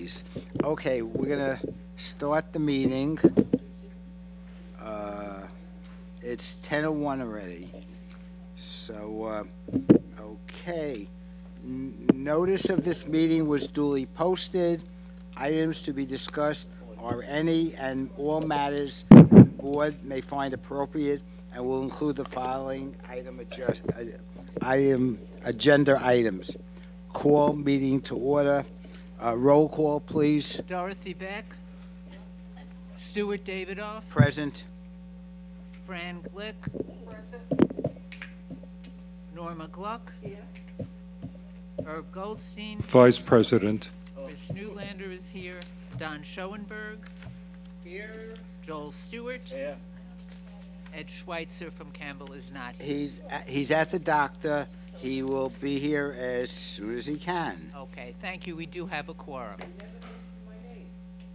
please. Okay, we're gonna start the meeting. It's 10:01 already. So, okay. Notice of this meeting was duly posted. Items to be discussed are any and all matters the board may find appropriate and will include the following agenda items. Call meeting to order. Roll call, please. Dorothy Beck. Stuart Davidoff. Present. Fran Glick. Present. Norma Gluck. Here. Herb Goldstein. Vice President. Chris Newlander is here. Don Schoenberg. Here. Joel Stewart. Yeah. Ed Schweitzer from Campbell is not He's here. at the doctor. He will be here as soon as he can. Okay, thank you. We do have a quorum.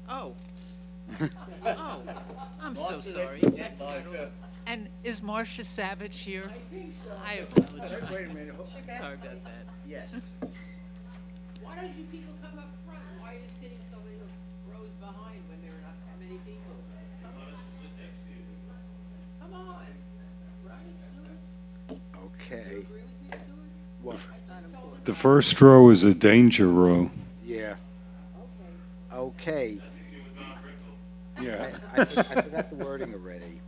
Oh. Oh, I'm so sorry. And is Marcia Savage here? I think so. I apologize. Wait a minute. Sorry about that. Yes. Why don't you people come up front? Why are you sitting so many rows behind when there are not that many people? Come on. Right, Stuart? Okay. Agree with me, Stuart? What? The first row is a danger row. Yeah. Okay. Yeah. I forgot the wording already.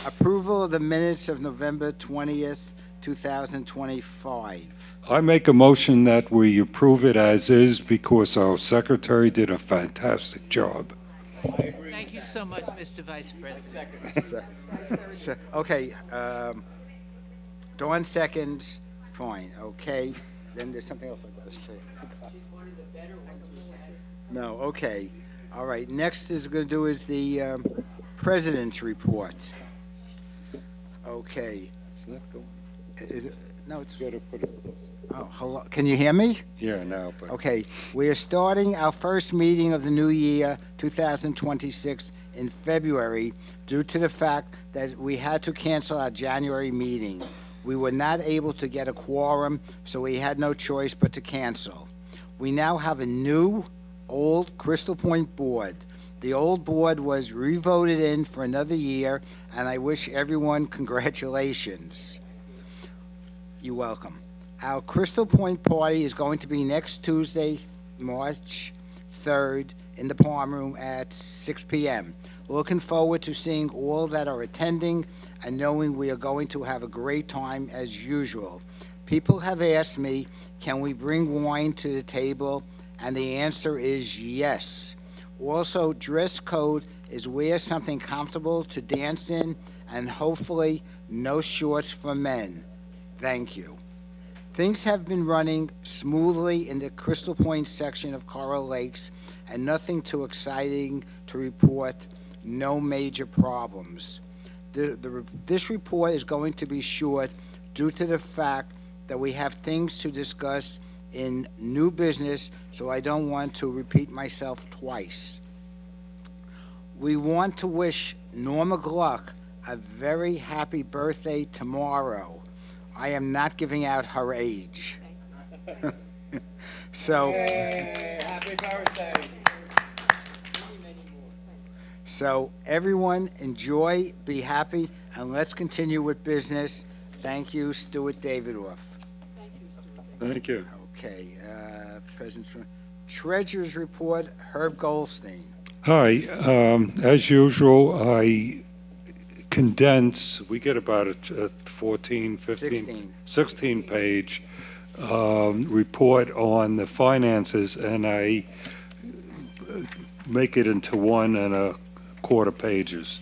Approval of the minutes of November 20th, 2025. I make a motion that we approve it as is because our secretary did a fantastic job. Thank you so much, Mr. Vice President. Okay, Dawn seconds, fine, okay. Then there's something else I've got to say. She's one of the better ones we had. No, okay. All right, next is going to do is the President's report. Okay. It's not going. Is it, no, it's, You gotta put it. oh, hello, can you hear me? Yeah, now, but. Okay, we are starting our first meeting of the new year, 2026, in February due to the fact that we had to cancel our January meeting. We were not able to get a quorum, so we had no choice but to cancel. We now have a new, old Crystal Point board. The old board was re-voted in for another year, and I wish everyone congratulations. You're welcome. Our Crystal Point party is going to be next Tuesday, March 3rd, in the Palm Room at 6 p.m. Looking forward to seeing all that are attending and knowing we are going to have a great time as usual. People have asked me, can we bring wine to the table? And the answer is yes. Also, dress code is wear something comfortable to dance in and hopefully no shorts for men. Thank you. Things have been running smoothly in the Crystal Point section of Coral Lakes and nothing too exciting to report, no major problems. This report is going to be short due to the fact that we have things to discuss in new business, so I don't want to repeat myself twice. We want to wish Norma Gluck a very happy birthday tomorrow. I am not giving out her age. So, Hey, happy birthday. so everyone enjoy, be happy, and let's continue with business. Thank you, Stuart Davidoff. Thank you. Okay, President, Treasurer's Report, Herb Goldstein. Hi, as usual, I condense, we get about a 14, 15, 16 page report on the finances, and I make it into 1.25 pages.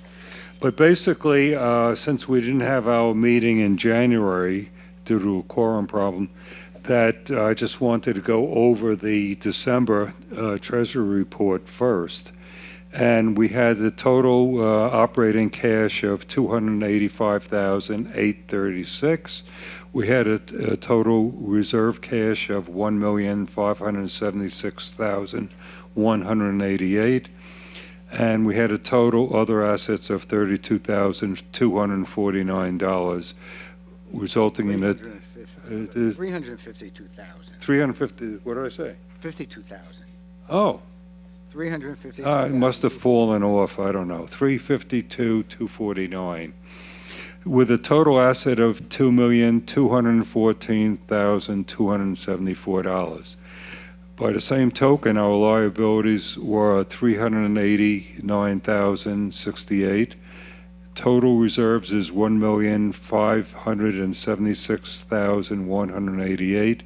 But basically, since we didn't have our meeting in January due to a quorum problem, that I just wanted to go over the December Treasury report first. And we had the total operating cash of $285,836. We had a total reserve cash of $1,576,188. And we had a total other assets of $32,249, resulting in a 352,000. 350. What did I say? 52,000. Oh, 352,000. it must have fallen off, I don't know, 352, 249, with a total asset of $2,214,274. By the same token, our liabilities were $389,068. Total reserves is $1,576,188.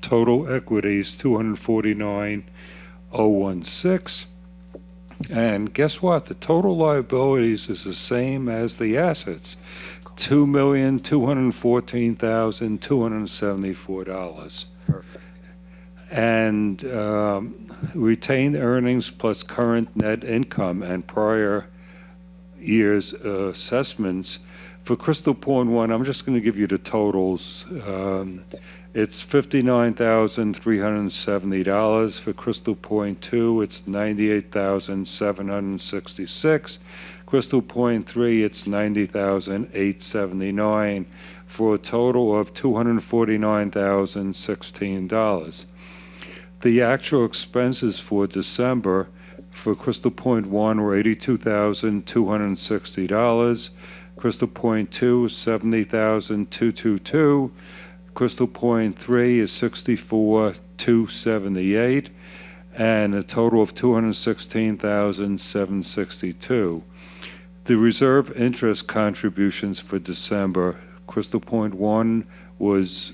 Total equities, $249,016. And guess what? The total liabilities is the same as the assets, $2,214,274. Perfect. And retained earnings plus current net income and prior year's assessments. For Crystal Point 1, I'm just going to give you the totals. It's $59,370. For Crystal Point 2, it's $98,766. Crystal Point 3, it's $90,879, for a total of $249,016. The actual expenses for December for Crystal Point 1 were $82,260. Crystal Point 2 is $70,222. Crystal Point 3 is $64,278, and a total of $216,762. The reserve interest contributions for December, Crystal Point 1 was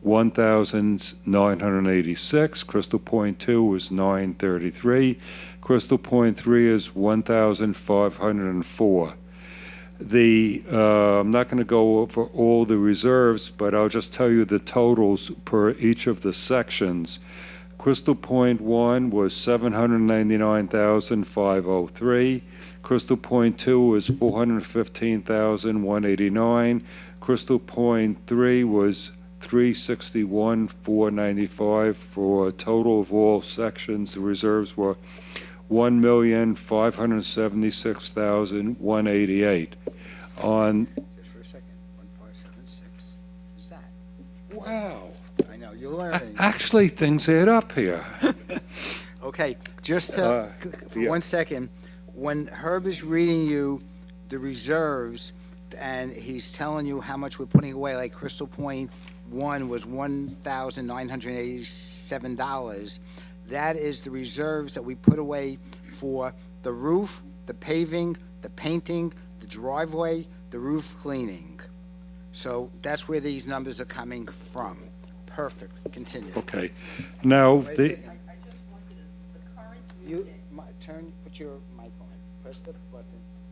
$1,986. Crystal Point 2 was $933. Crystal Point 3 is $1,504. I'm not going to go over all the reserves, but I'll just tell you the totals per each of the sections. Crystal Point 1 was $799,503. Crystal Point 2 was $415,189. Crystal Point 3 was $361,495, for a total of all sections. The reserves were $1,576,188. On Just for a second, 1576. Who's that? wow, I know, you're learning. actually things add up here. Okay, just for yeah. 1 second, when Herb is reading you the reserves and he's telling you how much we're putting away, like Crystal Point 1 was $1,987. That is the reserves that we put away for the roof, the paving, the painting, the driveway, the roof cleaning. So that's where these numbers are coming from. Perfect. Continue. Okay, now Wait a the second. I just wanted the current You, unit. put your mic on. Press the button.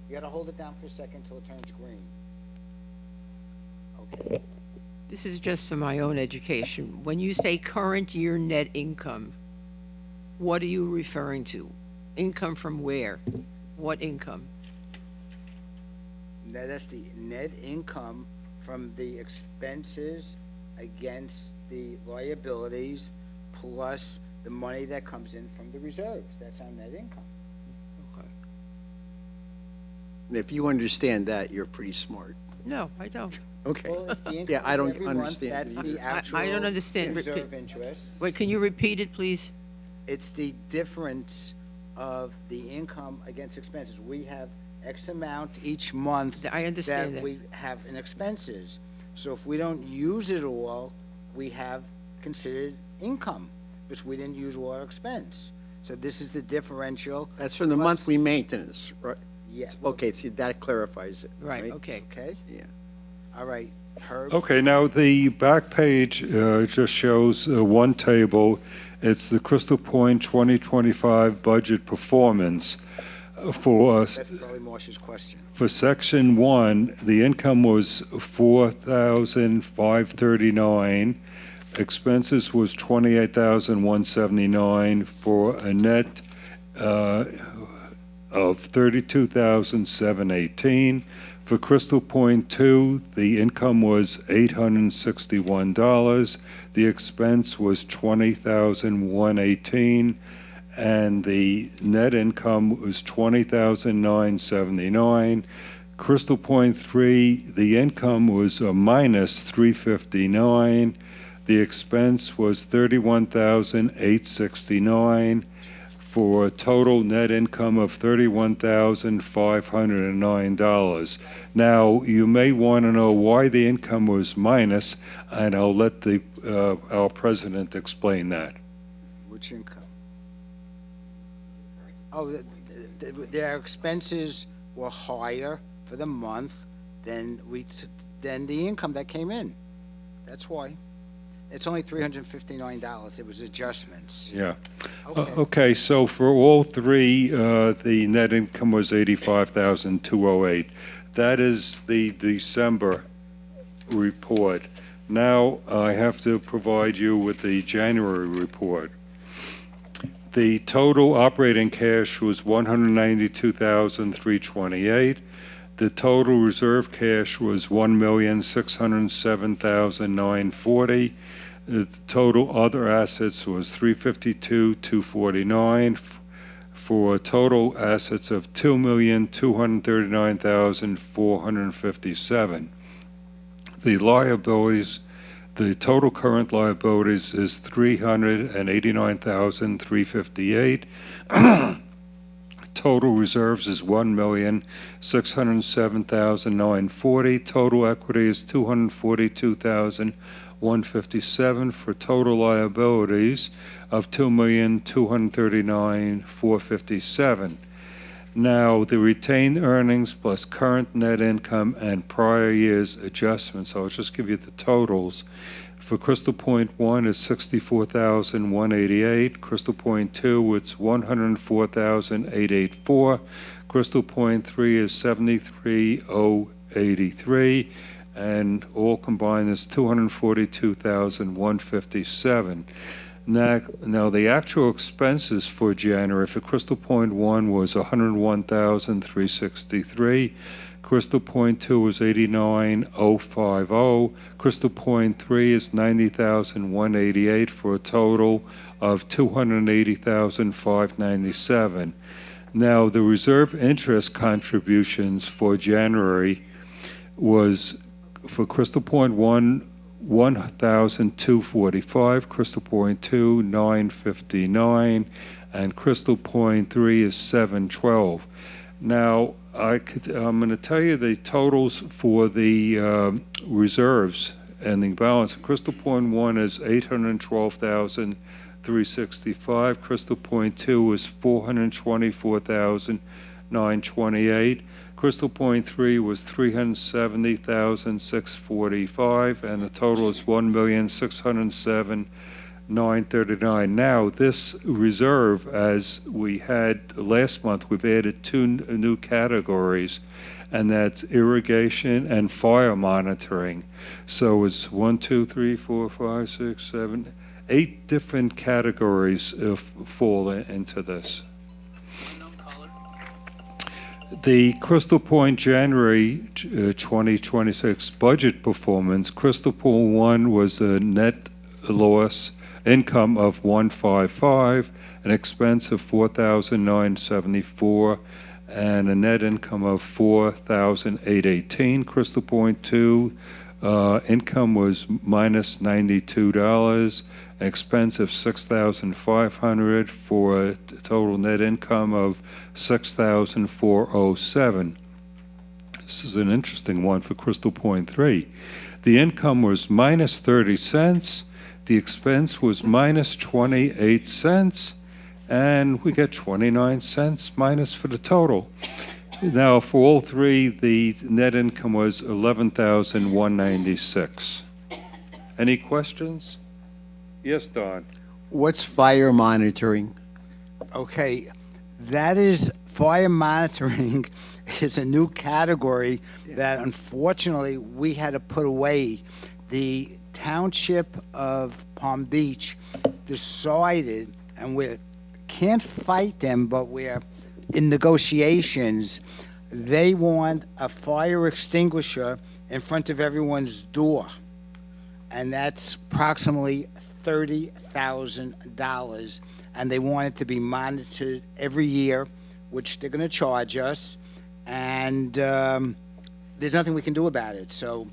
You gotta hold it down for a second till it turns green. Okay. This is just for my own education. When you say current year net income, what are you referring to? Income from where? What income? That's the net income from the expenses against the liabilities plus the money that comes in from the reserves. That's our net income. Okay. If you understand that, you're pretty smart. No, I don't. Okay. Well, it's the income Yeah, I of don't every month. understand That's either. the actual I don't understand. reserve interest. Wait, can you repeat it, please? It's the difference of the income against expenses. We have X amount each month I understand that that. we have in expenses. So if we don't use it all, we have considered income, because we didn't use all our expense. So this is the differential. That's from the Plus- monthly maintenance, right? Yeah, Okay, see, that clarifies it, Right, right? okay. okay, Yeah. all right, Herb. Okay, now the back page just shows one table. It's the Crystal Point 2025 budget performance. For That's probably Marcia's question. for section 1, the income was $4,539. Expenses was $28,179, for a net of $32,718. For Crystal Point 2, the income was $861. The expense was $20,118, and the net income was $20,979. Crystal Point 3, the income was a minus $359. The expense was $31,869 for a total net income of $31,509. Now, you may want to know why the income was minus, and I'll let our president explain that. Which income? Oh, their expenses were higher for the month than the income that came in. That's why. It's only $359. It was adjustments. Yeah. Okay. Okay, so for all three, the net income was $85,208. That is the December report. Now, I have to provide you with the January report. The total operating cash was $192,328. The total reserve cash was $1,607,940. The total other assets was $352,249 for total assets of $2,239,457. The liabilities, the total current liabilities is $389,358. Total reserves is $1,607,940. Total equity is $242,157 for total liabilities of $2,239,457. Now, the retained earnings plus current net income and prior year's adjustments, I'll just give you the totals. For Crystal Point 1, it's $64,188. Crystal Point 2, it's $104,884. Crystal Point 3 is $73,083. And all combined is $242,157. Now, the actual expenses for January for Crystal Point 1 was $101,363. Crystal Point 2 was $89,050. Crystal Point 3 is $90,188 for a total of $280,597. Now, the reserve interest contributions for January was for Crystal Point 1, $1,245, Crystal Point 2, $959, and Crystal Point 3 is $712. Now, I'm going to tell you the totals for the reserves and the balance. Crystal Point 1 is $812,365. Crystal Point 2 is $424,928. Crystal Point 3 was $370,645, and the total is $1,607,939. Now, this reserve, as we had last month, we've added two new categories, and that's irrigation and fire monitoring. So it's 1, 2, 3, 4, 5, 6, 7, 8 different categories fall into this. The Crystal Point January 2026 budget performance, Crystal Point 1 was a net loss income of $155, an expense of $4,974, and a net income of $4,818. Crystal Point 2 income was minus $92, an expense of $6,500 for a total net income of $6,407. This is an interesting one for Crystal Point 3. The income was minus 30 cents, the expense was minus 28 cents, and we get 29 cents minus for the total. Now, for all three, the net income was $11,196. Any questions? Yes, Don. What's fire monitoring? Okay, that is, fire monitoring is a new category that unfortunately we had to put away. The Township of Palm Beach decided, and we can't fight them, but we're in negotiations, they want a fire extinguisher in front of everyone's door. And that's approximately $30,000. And they want it to be monitored every year, which they're going to charge us. And there's nothing we can do about it. So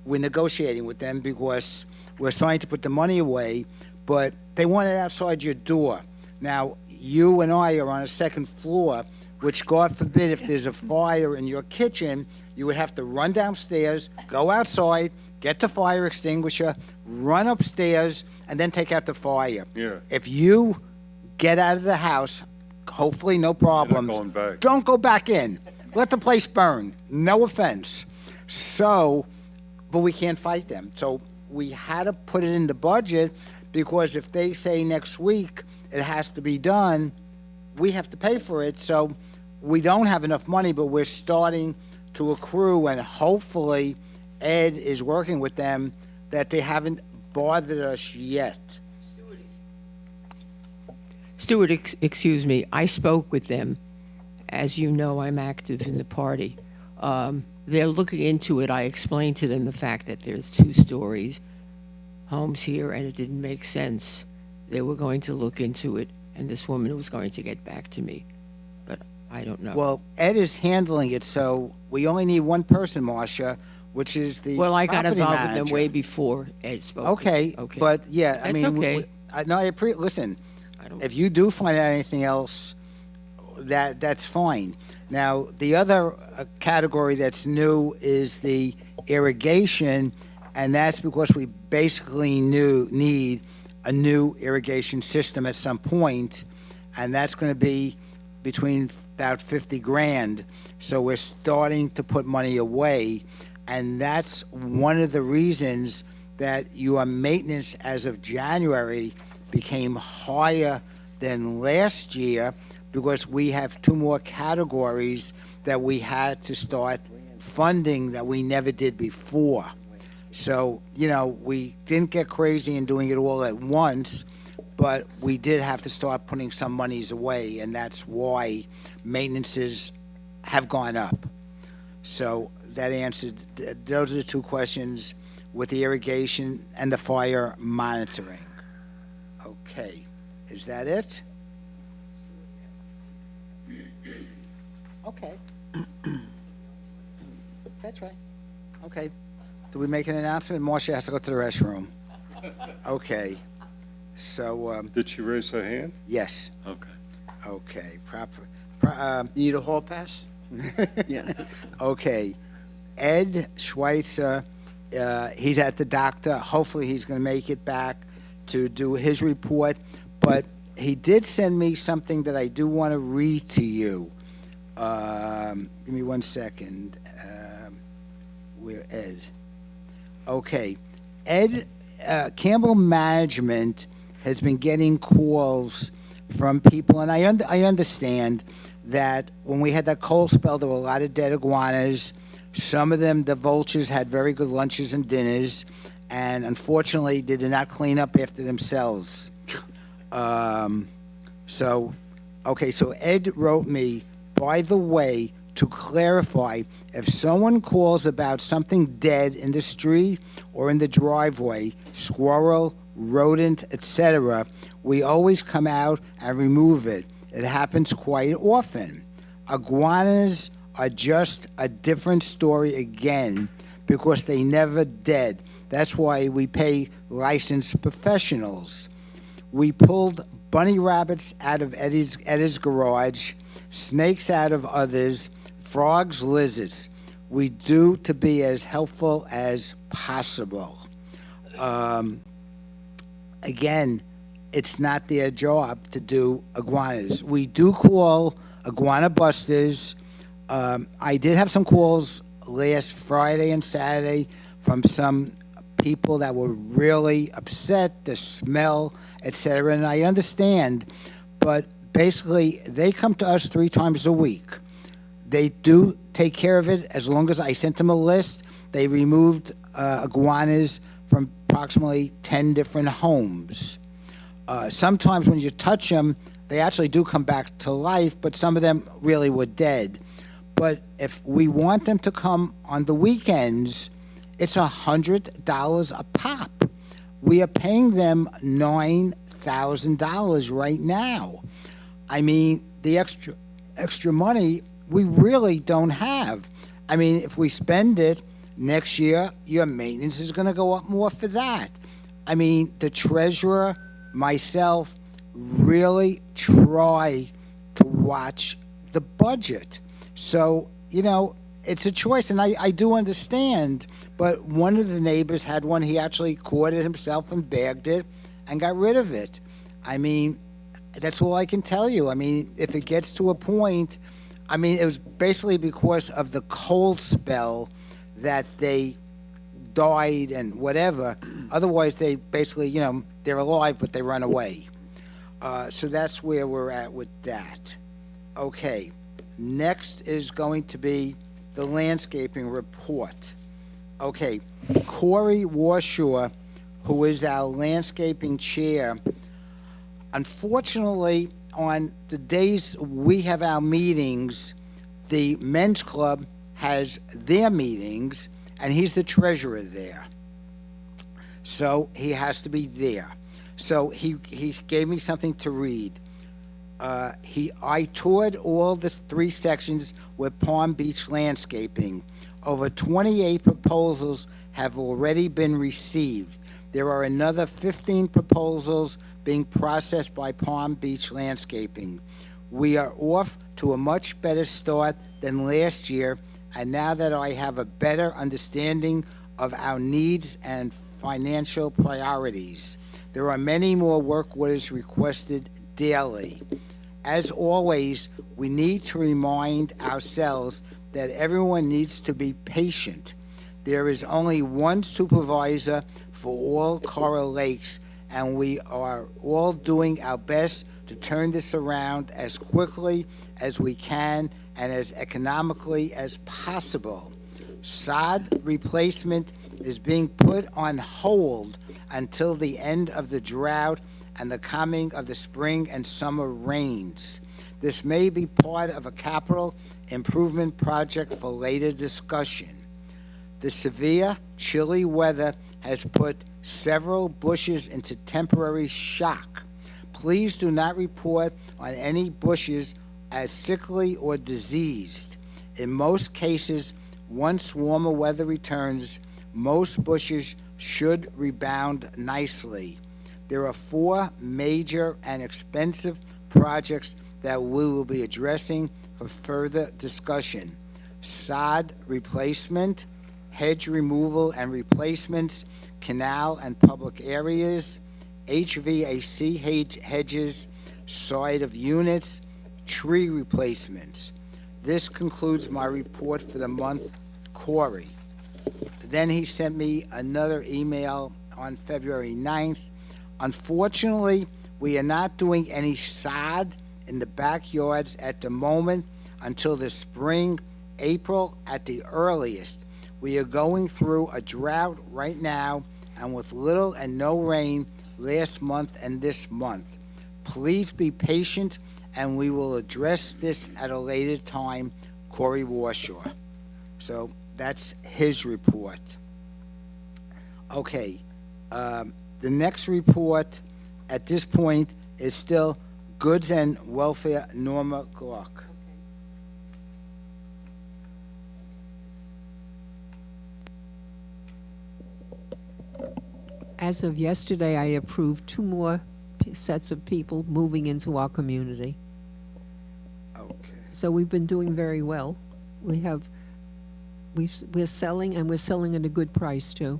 we're negotiating with them because we're starting to put the money away, but they want it outside your door. Now, you and I are on a second floor, which, God forbid, if there's a fire in your kitchen, you would have to run downstairs, go outside, get the fire extinguisher, run upstairs, and then take out the fire. Yeah. If you get out of the house, hopefully no problems. going back. Don't go back in. Let the place burn. No offense. So, but we can't fight them. So we had to put it in the budget because if they say next week it has to be done, we have to pay for it. So we don't have enough money, but we're starting to accrue, and hopefully Ed is working with them that they haven't bothered us yet. Stuart, excuse me, I spoke with them. As you know, I'm active in the party. They're looking into it. I explained to them the fact that there's 2 stories, homes here, and it didn't make sense. They were going to look into it, and this woman was going to get back to me. But I don't know. Well, Ed is handling it, so we only need one person, Marcia, which is the Well, I got property involved with them manager. way before Ed spoke. Okay, but yeah, I That's mean, okay. listen, I don't- if you do find out anything else, that's fine. Now, the other category that's new is the irrigation, and that's because we basically need a new irrigation system at some point, and that's going to be between about 50 grand. So we're starting to put money away, and that's one of the reasons that your maintenance as of January became higher than last year, because we have 2 more categories that we had to start funding that we never did before. So, we didn't get crazy in doing it all at once, but we did have to start putting some monies away, and that's why maintenances have gone up. So that answered, those are the 2 questions with the irrigation and the fire monitoring. Okay, is that it? Okay. That's right. Okay. Do we make an announcement? Marcia has to go to the restroom. Okay. So, Did she raise her hand? yes. Okay. Okay. Need a hall pass? Yeah. Okay. Ed Schweitzer, he's at the doctor. Hopefully he's going to make it back to do his report. But he did send me something that I do want to read to you. Give me 1 second. Where Ed? Okay. Ed, Campbell Management has been getting calls from people, and I understand that when we had that cold spell, there were a lot of dead iguanas. Some of them, the vultures, had very good lunches and dinners, and unfortunately, they did not clean up after themselves. So Ed wrote me, by the way, to clarify, if someone calls about something dead in the street or in the driveway, squirrel, rodent, etc., we always come out and remove it. It happens quite often. Iguanas are just a different story again because they never dead. That's why we pay licensed professionals. We pulled bunny rabbits out of Eddie's garage, snakes out of others, frogs, lizards. We do to be as helpful as possible. Again, it's not their job to do iguanas. We do call iguana busters. I did have some calls last Friday and Saturday from some people that were really upset, the smell, etc., and I understand, but basically they come to us 3 times a week. They do take care of it as long as I sent them a list. They removed iguanas from approximately 10 different homes. Sometimes when you touch them, they actually do come back to life, but some of them really were dead. But if we want them to come on the weekends, it's $100 a pop. We are paying them $9,000 right now. I mean, the extra money we really don't have. I mean, if we spend it, Next year, your maintenance is going to go up more for that. I mean, the treasurer, myself, really try to watch the budget. So, it's a choice, and I do understand, but one of the neighbors had one. He actually caught it himself and bagged it and got rid of it. I mean, that's all I can tell you. I mean, if it gets to a point, it was basically because of the cold spell that they died and whatever. Otherwise, they basically, they're alive, but they run away. So that's where we're at with that. Okay, next is going to be the landscaping report. Okay, Corey Warshaw, who is our landscaping chair, unfortunately, on the days we have our meetings, the men's club has their meetings, and he's the treasurer there. So he has to be there. So he gave me something to read. I toured all the 3 sections with Palm Beach Landscaping. Over 28 proposals have already been received. There are another 15 proposals being processed by Palm Beach Landscaping. We are off to a much better start than last year, and now that I have a better understanding of our needs and financial priorities, there are many more work orders requested daily. As always, we need to remind ourselves that everyone needs to be patient. There is only one supervisor for all Coral Lakes, and we are all doing our best to turn this around as quickly as we can and as economically as possible. Sod replacement is being put on hold until the end of the drought and the coming of the spring and summer rains. This may be part of a capital improvement project for later discussion. The severe, chilly weather has put several bushes into temporary shock. Please do not report on any bushes as sickly or diseased. In most cases, once warmer weather returns, most bushes should rebound nicely. There are 4 major and expensive projects that we will be addressing for further discussion: sod replacement, hedge removal and replacements, canal and public areas, HVAC hedges, side of units, tree replacements. This concludes my report for the month, Corey. Then he sent me another email on February 9th. Unfortunately, we are not doing any sod in the backyards at the moment until the spring, April at the earliest. We are going through a drought right now, and with little and no rain last month and this month. Please be patient, and we will address this at a later time. Corey Warshaw. So that's his report. Okay, the next report at this point is still Goods and Welfare, Norma Glock. As of yesterday, I approved 2 more sets of people moving into our community. Okay. So we've been doing very well. We're selling, and we're selling at a good price too.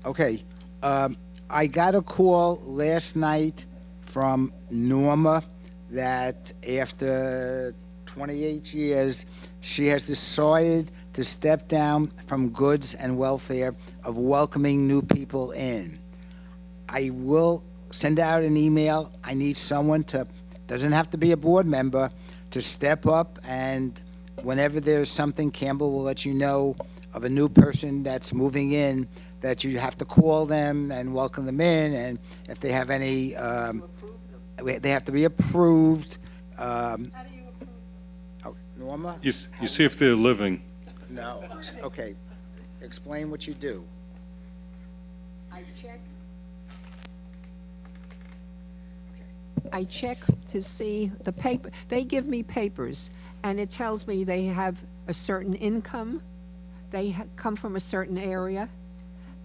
Okay. I got a call last night from Norma that after 28 years, she has decided to step down from Goods and Welfare of welcoming new people in. I will send out an email. I need someone to, doesn't have to be a board member, to step up, and whenever there's something, Campbell will let you know of a new person that's moving in, that you have to call them and welcome them in, and if they have any, they have to be approved. How do you approve them? Norma? You see if they're living. No. Okay. Explain what you do. I check to see the paper. They give me papers, and it tells me they have a certain income, they come from a certain area,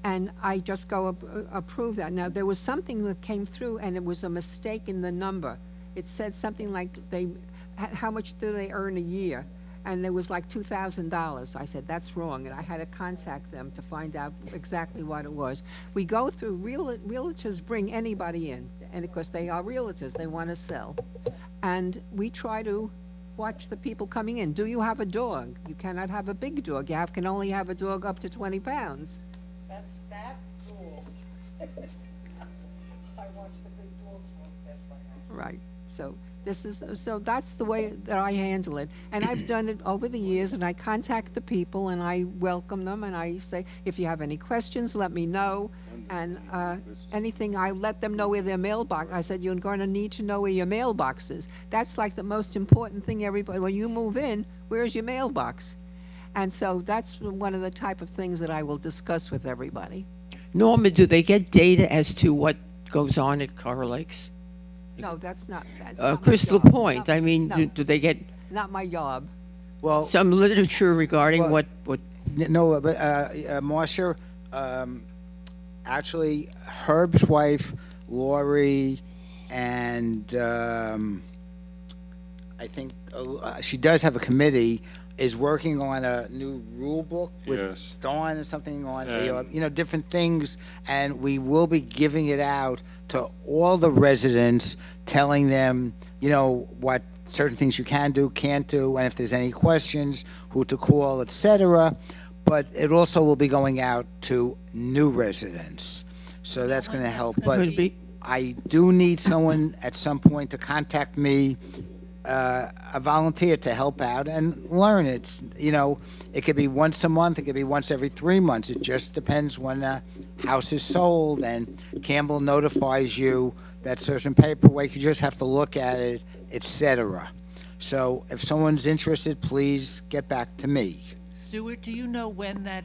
and I just go approve that. Now, there was something that came through, and it was a mistake in the number. It said something like how much do they earn a year? And there was like $2,000. I said, that's wrong, and I had to contact them to find out exactly what it was. We go through, realtors bring anybody in, and of course, they are realtors, they want to sell. And we try to watch the people coming in. Do you have a dog? You cannot have a big dog. You can only have a dog up to 20 pounds. That's that rule. I watch the big dogs walk past my house. Right. So that's the way that I handle it. And I've done it over the years, and I contact the people, and I welcome them, and I say, if you have any questions, let me know. And anything, I let them know where their mailbox, I said, you're going to need to know where your mailbox is. That's like the most important thing, everybody, when you move in, where's your mailbox? And so that's one of the type of things that I will discuss with everybody. Norma, do they get data as to what goes on at Carr Lakes? No, that's not my Crystal job. Point, No, I mean, no. do they get Not my job. Well, some literature regarding Well- what no, but Marcia, actually, Herb's wife, Lori, and I think she does have a committee, is working on a new rule book with Yes. Dawn or something on, And- different things, and we will be giving it out to all the residents, telling them, what certain things you can do, can't do, and if there's any questions, who to call, etc. But it also will be going out to new residents, so that's going to help. But could be? I do need someone at some point to contact me, a volunteer to help out and learn. It's, it could be once a month, it could be once every 3 months. It just depends when a house is sold, and Campbell notifies you that certain paperwork, you just have to look at it, etc. So if someone's interested, please get back to me. Stuart, do you know when that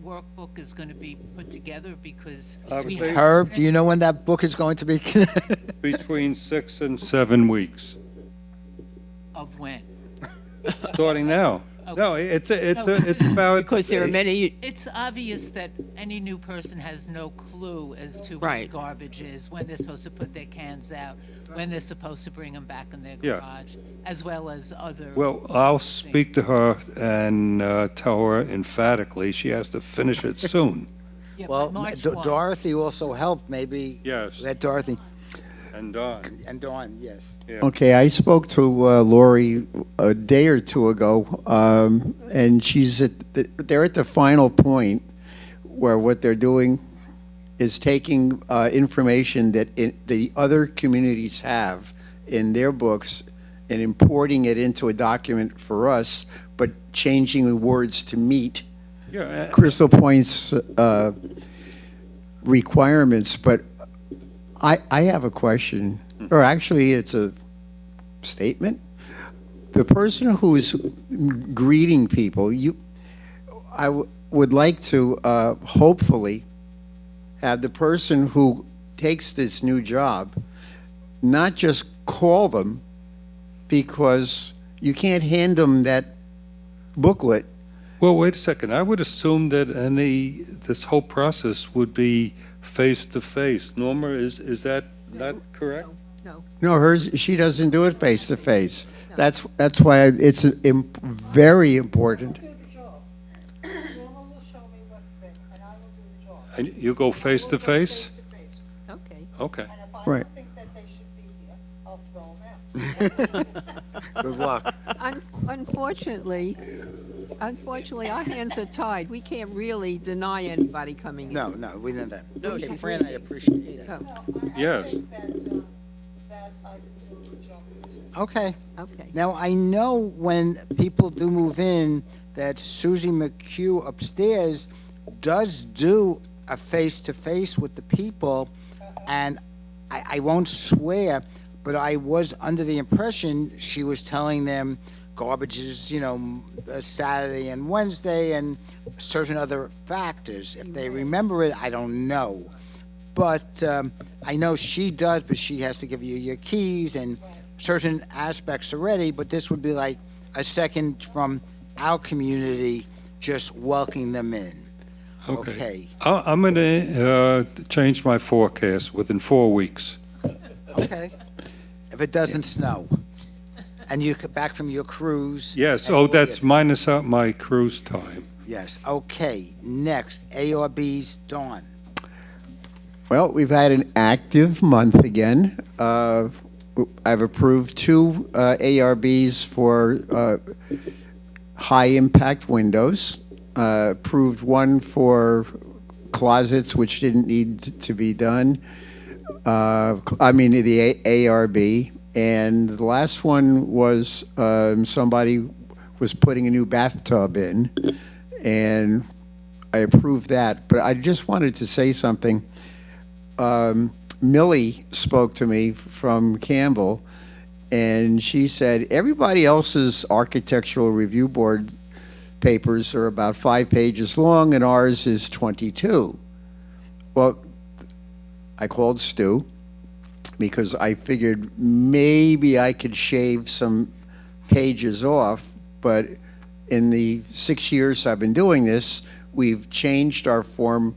workbook is going to be put together? Because I would we say- have- Herb, do you know when that book is going to be? Between 6 and 7 weeks, Of when? starting now. No, it's about. because there are many, It's obvious that any new person has no clue as to Right. what garbage is, when they're supposed to put their cans out, when they're supposed to bring them back in their Yeah. garage, as well as other. Well, I'll speak to her and tell her emphatically she has to finish it soon. Yeah, by Well, March Do- 1. Dorothy also helped, maybe. Yes. Let Dorothy, And Dawn. and Dawn, yes. Yeah. Okay, I spoke to Lori a day or two ago, and they're at the final point where what they're doing is taking information that the other communities have in their books and importing it into a document for us, but changing the words to meet Yeah, Crystal Point's requirements. But I have a question, or actually it's a statement. The person who's greeting people, would like to hopefully have the person who takes this new job not just call them, because you can't hand them that booklet. well, wait a second. I would assume that this whole process would be face-to-face. Norma, is that not correct? No. No, she doesn't do it face to face. That's why it's very important. Do the job. Norma will show me what to bring, and I will do the job. And you go face-to-face? Face-to-face. Okay. Okay. And if I Right. don't think that they should be here, I'll throw them out. Good luck. Unfortunately, our hands are tied. We can't really deny anybody coming in. No, we know that. No, Okay, she's Fran, I appreciate that. Oh, Yes. I think that I can do a good job with this. Okay. okay. Now, I know when people do move in, that Susie McHugh upstairs does do a face-to-face with the people, and I won't swear, but I was under the impression she was telling them garbage is, Saturday and Wednesday, and certain other factors. If they remember it, I don't know. But I know she does, but she has to give you your keys and certain aspects already, but this would be like a second from our community just welcoming them in. Okay. I'm going to change my forecast within 4 weeks. Okay. If it doesn't snow, and you get back from your cruise. Yes, and oh, all that's the- minus out my cruise time. Yes, okay. Next, ARB's Dawn. Well, we've had an active month again. I've approved 2 ARBs for high-impact windows. Approved 1 for closets, which didn't need to be done. The ARB. And the last one was somebody was putting a new bathtub in, and I approved that. But I just wanted to say something. Millie spoke to me from Campbell, and she said everybody else's architectural review board papers are about 5 pages long, and ours is 22. Well, I called Stu because I figured maybe I could shave some pages off, but in the 6 years I've been doing this, we've changed our form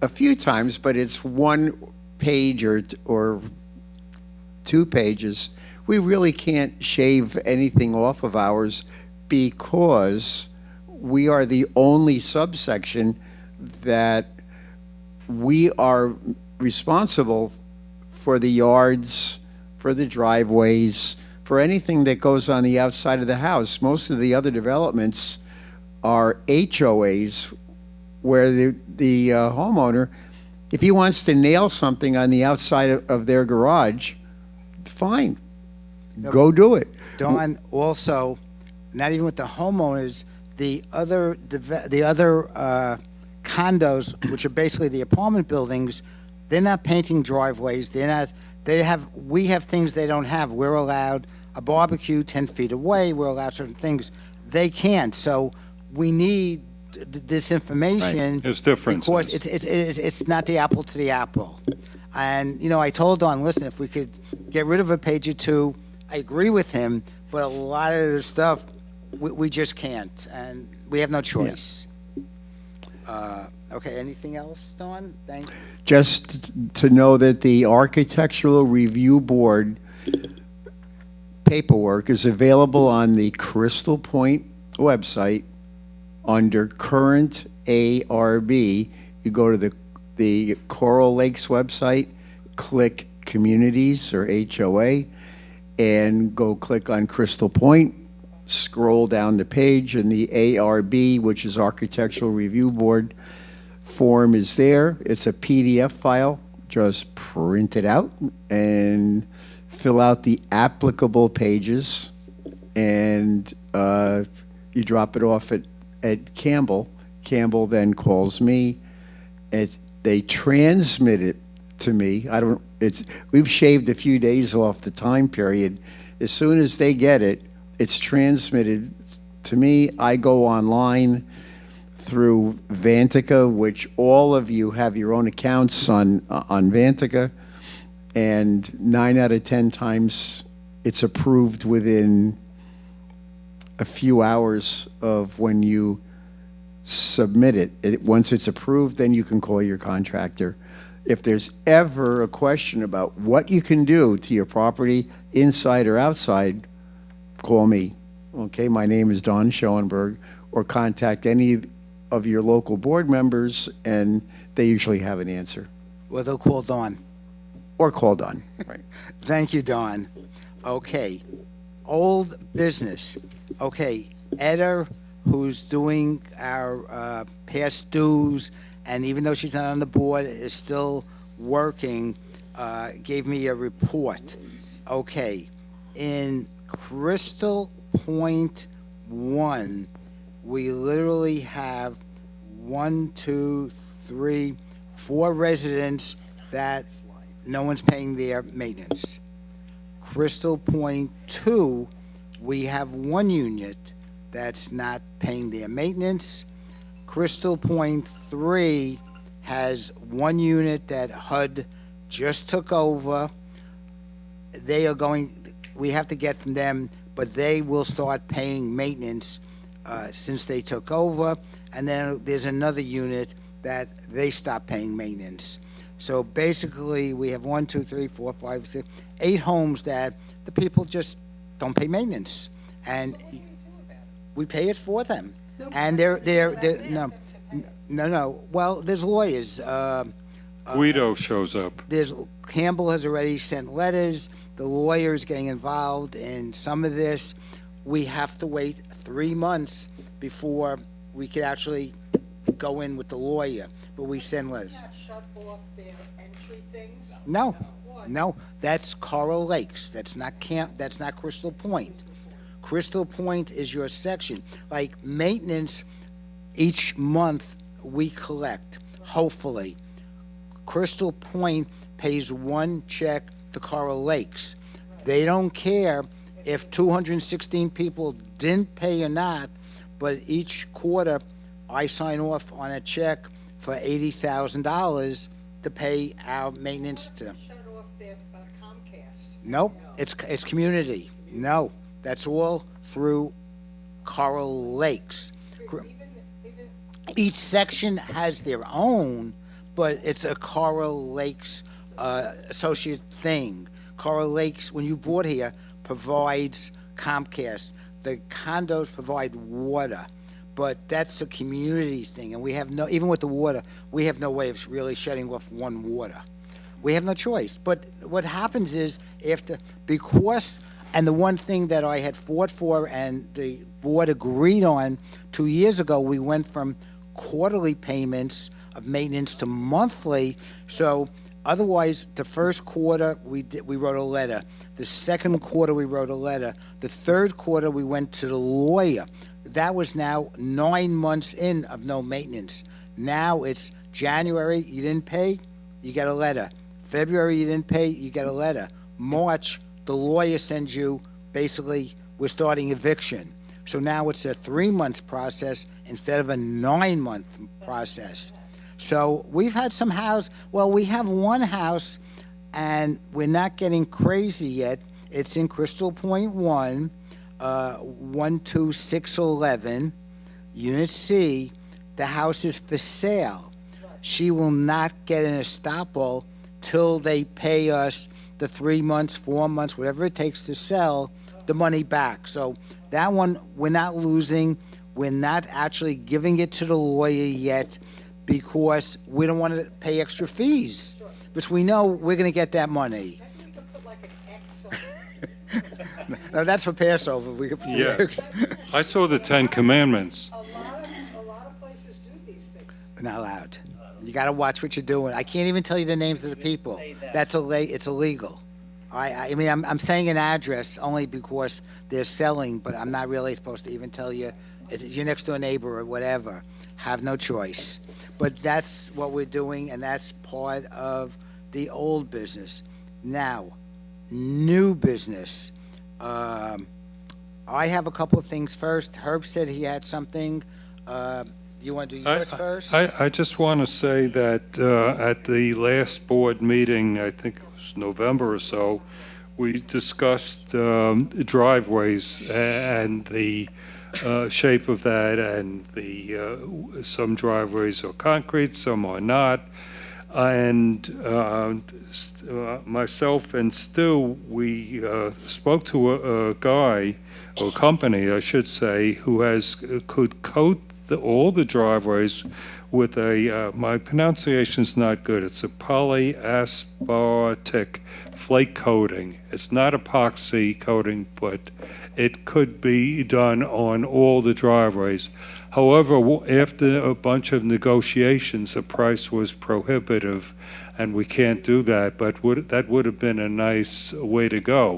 a few times, but it's 1 page or 2 pages. We really can't shave anything off of ours because we are the only subsection that we are responsible for the yards, for the driveways, for anything that goes on the outside of the house. Most of the other developments are HOAs where the homeowner, if he wants to nail something on the outside of their garage, fine, go do it. Dawn, also, not even with the homeowners, the other condos, which are basically the apartment buildings, they're not painting driveways. We have things they don't have. We're allowed a barbecue 10 feet away. We're allowed certain things. They can't. So we need this information. Right. There's differences. Because it's not the apple to the apple. And, I told Dawn, listen, if we could get rid of a page or 2, I agree with him, but a lot of the stuff, we just can't, and we have no choice. Okay, anything else, Dawn? Thank you. Just to know that the Architectural Review Board paperwork is available on the Crystal Point website under Current ARB. You go to the Coral Lakes website, click Communities or HOA, and go click on Crystal Point, scroll down the page, and the ARB, which is Architectural Review Board form, is there. It's a PDF file. Just print it out and fill out the applicable pages, and you drop it off at Campbell. Campbell then calls me. They transmit it to me. We've shaved a few days off the time period. As soon as they get it, it's transmitted to me. I go online through Vantica, which all of you have your own accounts on Vantica, and 9 out of 10 times it's approved within a few hours of when you submit it. Once it's approved, then you can call your contractor. If there's ever a question about what you can do to your property, inside or outside, call me. Okay, my name is Don Schoenberg, or contact any of your local board members, and they usually have an answer. Well, they'll call Dawn. Or call Don. Right. Thank you, Dawn. Okay, old business. Okay, Etta, who's doing our past dues, and even though she's not on the board, is still working, gave me a report. Okay, in Crystal Point 1, we literally have 1, 2, 3, 4 residents that no one's paying their maintenance. Crystal Point 2, we have 1 unit that's not paying their maintenance. Crystal Point 3 has 1 unit that HUD just took over. We have to get from them, but they will start paying maintenance since they took over. and then there's another unit that they stop paying maintenance. So basically, we have 1, 2, 3, 4, 5, 6, 8 homes that the people just don't pay maintenance, and we pay it for them. And they're no. Well, there's lawyers. Guido shows up. Campbell has already sent letters. The lawyer's getting involved in some of this. We have to wait 3 months before we could actually go in with the lawyer, but we send letters. Not shut off their entry things? No, that's Coral Lakes. That's not that's not Crystal Point. Crystal Point is your section. Like maintenance, each month we collect, hopefully. Crystal Point pays one check to Coral Lakes. They don't care if 216 people didn't pay or not, but each quarter I sign off on a check for $80,000 to pay our maintenance to. Shut off their Comcast? Nope, it's community. No, that's all through Coral Lakes. Even Each section has their own, but it's a Coral Lakes associate thing. Coral Lakes, when you bought here, provides Comcast. The condos provide water, but that's a community thing, and we have no, even with the water, we have no way of really shutting off one water. We have no choice. But what happens is because, and the one thing that I had fought for and the board agreed on 2 years ago, we went from quarterly payments of maintenance to monthly. So otherwise, the first quarter, we wrote a letter. The second quarter, we wrote a letter. The third quarter, we went to the lawyer. That was now 9 months in of no maintenance. Now it's January, you didn't pay, you get a letter. February, you didn't pay, you get a letter. March, the lawyer sends you, basically, we're starting eviction. So now it's a 3-month process instead of a 9-month process. So we've had some we have one house, and we're not getting crazy yet. It's in Crystal Point 1, 12611, Unit C. The house is for sale. She will not get an estoppel till they pay us the 3 months, 4 months, whatever it takes to sell the money back. So that one, we're not losing. We're not actually giving it to the lawyer yet because we don't want to pay extra fees. Because we know we're going to get that money. maybe we could put like an X on it. No, that's for Passover. We could put Yeah. X. I saw the Ten Commandments. A lot of places do these things. Not allowed. You got to watch what you're doing. I can't even tell you the names of the people. It's illegal. I mean, I'm saying an address only because they're selling, but I'm not really supposed to even tell you. It's your next door neighbor or whatever. Have no choice. But that's what we're doing, and that's part of the old business. Now, new business. I have a couple of things first. Herb said he had something. You want to do yours first? I just want to say that at the last board meeting, I think it was November or so, we discussed driveways and the shape of that, and some driveways are concrete, some are not. And myself and Stu, we spoke to a guy, or company, I should say, who could coat all the driveways with my pronunciation's not good. It's a polyaspartic flake coating. It's not epoxy coating, but it could be done on all the driveways. However, after a bunch of negotiations, the price was prohibitive, and we can't do that, but that would have been a nice way to go.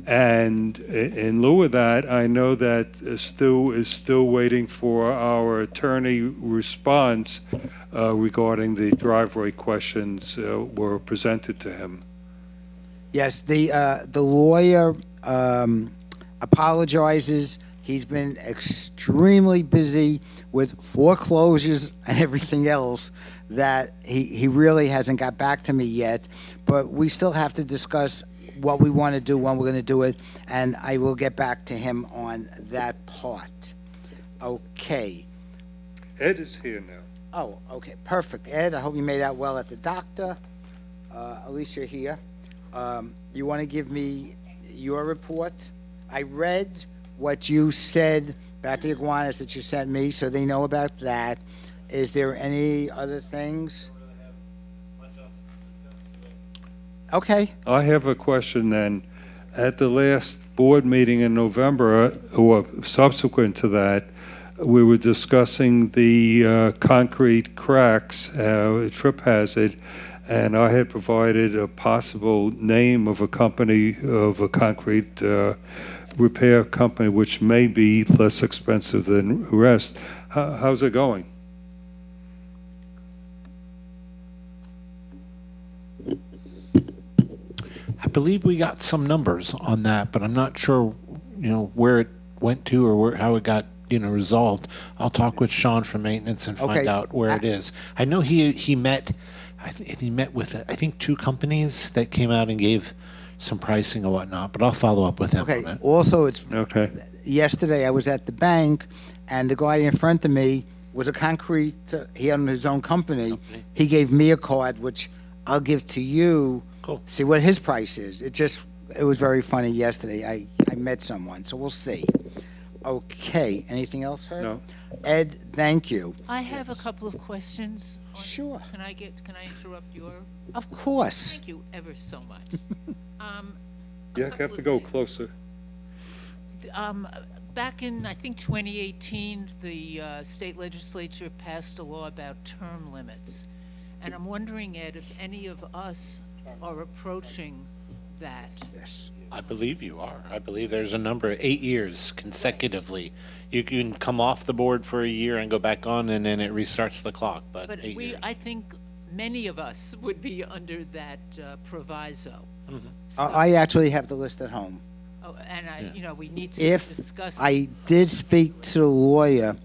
And in lieu of that, I know that Stu is still waiting for our attorney response regarding the driveway questions were presented to him. Yes, the lawyer apologizes. He's been extremely busy with foreclosures and everything else that he really hasn't got back to me yet. But we still have to discuss what we want to do, when we're going to do it, and I will get back to him on that part. Okay. Ed is here now. Oh, okay, perfect. Ed, I hope you made out well at the doctor. Alicia here. You want to give me your report? I read what you said about the iguanas that you sent me, so they know about that. Is there any other things? Okay, I have a question then. At the last board meeting in November, or subsequent to that, we were discussing the concrete cracks, trip hazard, and I had provided a possible name of a company, of a concrete repair company, which may be less expensive than the rest. How's it going? I believe we got some numbers on that, but I'm not sure, where it went to or how it got, resolved. I'll talk with Sean from maintenance and find Okay. out where it is. I know he met, he met with, I think, 2 companies that came out and gave some pricing and whatnot, but I'll follow up with him okay. on it. Also, it's, Okay. yesterday I was at the bank, and the guy in front of me was a concrete, he owned his own company. He gave me a card, which I'll give to you. Cool. See what his price is. It was very funny yesterday. I met someone, so we'll see. Okay, anything else, Herb? No. Ed, thank you. I have a couple of questions. Sure. Can I interrupt your? Of course. Thank you ever so much. Yeah, you have to go closer. Back in, I think, 2018, the state legislature passed a law about term limits. And I'm wondering, Ed, if any of us are approaching that. Yes. I believe you are. I believe there's a number, 8 years consecutively. You can come off the board for a year and go back on, and then it restarts the clock, but But 8 years. I think many of us would be under that proviso. I actually have the list at home. Oh, and we need to If discuss. I did speak to the lawyer,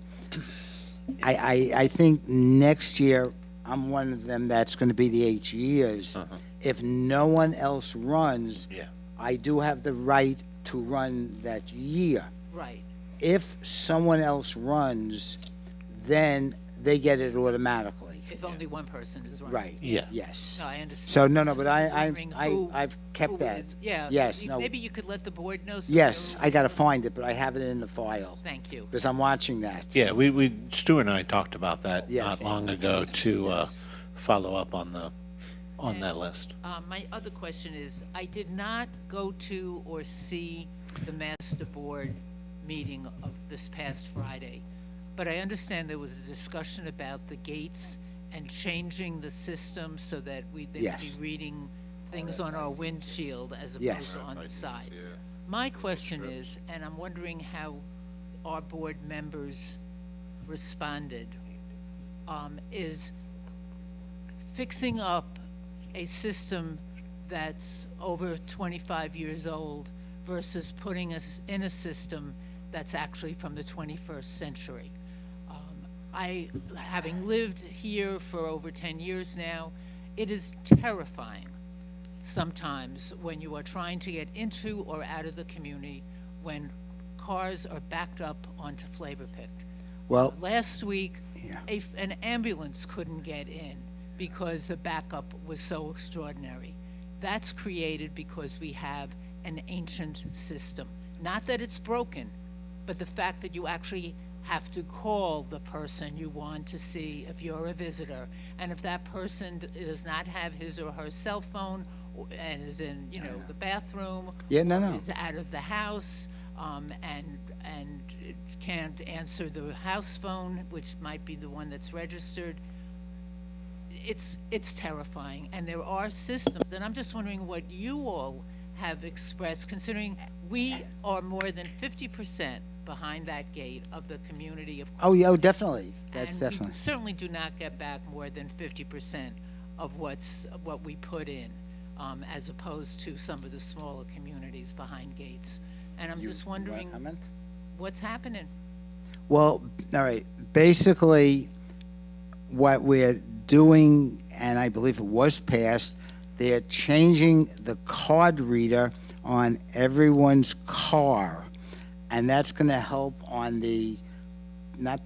I think next year, I'm one of them that's going to be the 8 years. If no one else runs, Yeah. I do have the right to run that year. Right. If someone else runs, then they get it automatically. If only one person is running. Right. Yeah. Yes. No, I understand. So, no, I'm but just wondering who- I've kept who that. is- Yeah. Yes, no. Maybe you could let the board know. So Yes, they'll- I got to find it, but I have it in the file Thank you. because I'm watching that. Yeah, Stu and I talked about that Yeah. not long ago to follow up on that list. My other question is, I did not go to or see the master board meeting of this past Friday, but I understand there was a discussion about the gates and changing the system so that they'd be Yes. reading things on our windshield as Yes. opposed to on the side. My question is, and I'm wondering how our board members responded, is fixing up a system that's over 25 years old versus putting us in a system that's actually from the 21st century. Having lived here for over 10 years now, it is terrifying sometimes when you are trying to get into or out of the community when cars are backed up onto Flavor Pit. Well, Last week, Yeah. an ambulance couldn't get in because the backup was so extraordinary. That's created because we have an ancient system. Not that it's broken, but the fact that you actually have to call the person you want to see if you're a visitor. And if that person does not have his or her cell phone and is in, the bathroom, Yeah, no, no. is out of the house, and can't answer the house phone, which might be the one that's registered, it's terrifying. And there are systems, and I'm just wondering what you all have expressed, considering we are more than 50% behind that gate of the community of. oh, yeah, oh, definitely. That's And definitely. we certainly do not get back more than 50% of what we put in, as opposed to some of the smaller communities behind gates. And I'm just You wanna wondering comment? what's happening. Well, all right. Basically, what we're doing, and I believe it was passed, they're changing the card reader on everyone's car. And that's going to help on the not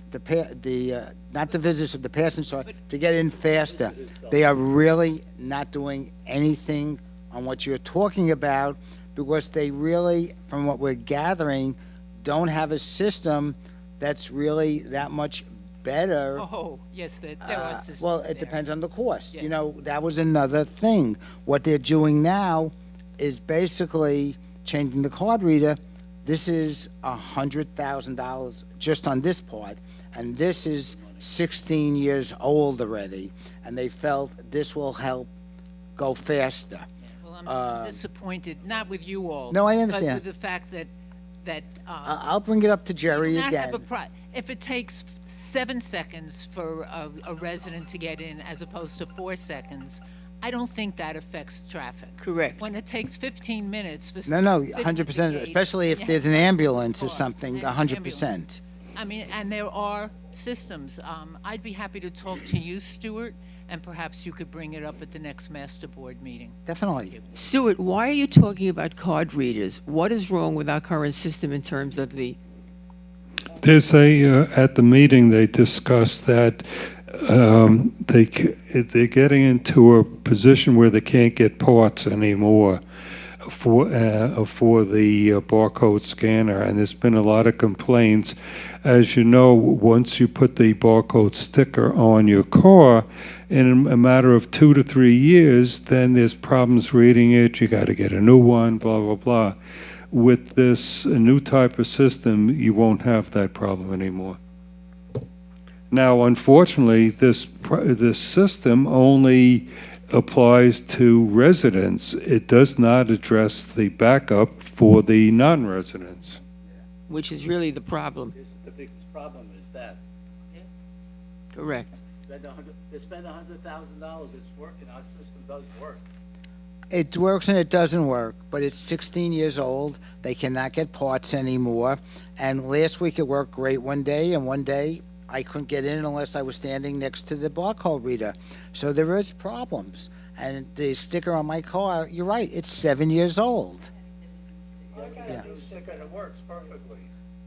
not the visitors, the passenger, to get in faster. They are really not doing anything on what you're talking about because they really, from what we're gathering, don't have a system that's really that much better. Oh, yes, there are systems Well, it there. depends on the cost. Yeah. You know, that was another thing. What they're doing now is basically changing the card reader. This is $100,000 just on this part, and this is 16 years old already, and they felt this will help go faster. Well, I'm disappointed, not with you all. No, I But understand. with the fact that, I'll bring it up to Jerry not have a again. if it takes 7 seconds for a resident to get in as opposed to 4 seconds, I don't think that affects traffic. Correct. When it takes 15 minutes for. No, sitting at the 100%, gate, especially if and you there's have an to ambulance or park, something, and 100%. I mean, and there are systems. I'd be happy to talk to you, Stuart, and perhaps you could bring it up at the next master board meeting. Definitely. Stuart, why are you talking about card readers? What is wrong with our current system in terms of the, There's at the meeting, they discussed that they're getting into a position where they can't get parts anymore for the barcode scanner, and there's been a lot of complaints. As you know, once you put the barcode sticker on your car, in a matter of 2 to 3 years, then there's problems reading it. You got to get a new one, blah, blah, blah. With this new type of system, you won't have that problem anymore. Now, unfortunately, this system only applies to residents. It does not address the backup for the non-residents. which is really the problem, The biggest problem is that correct? they spend $100,000, it's working, our system does work. It works and it doesn't work, but it's 16 years old. They cannot get parts anymore. And last week it worked great one day, and one day I couldn't get in unless I was standing next to the barcode reader. So there is problems. And the sticker on my car, you're right, it's 7 years old. I got a new sticker and it works perfectly.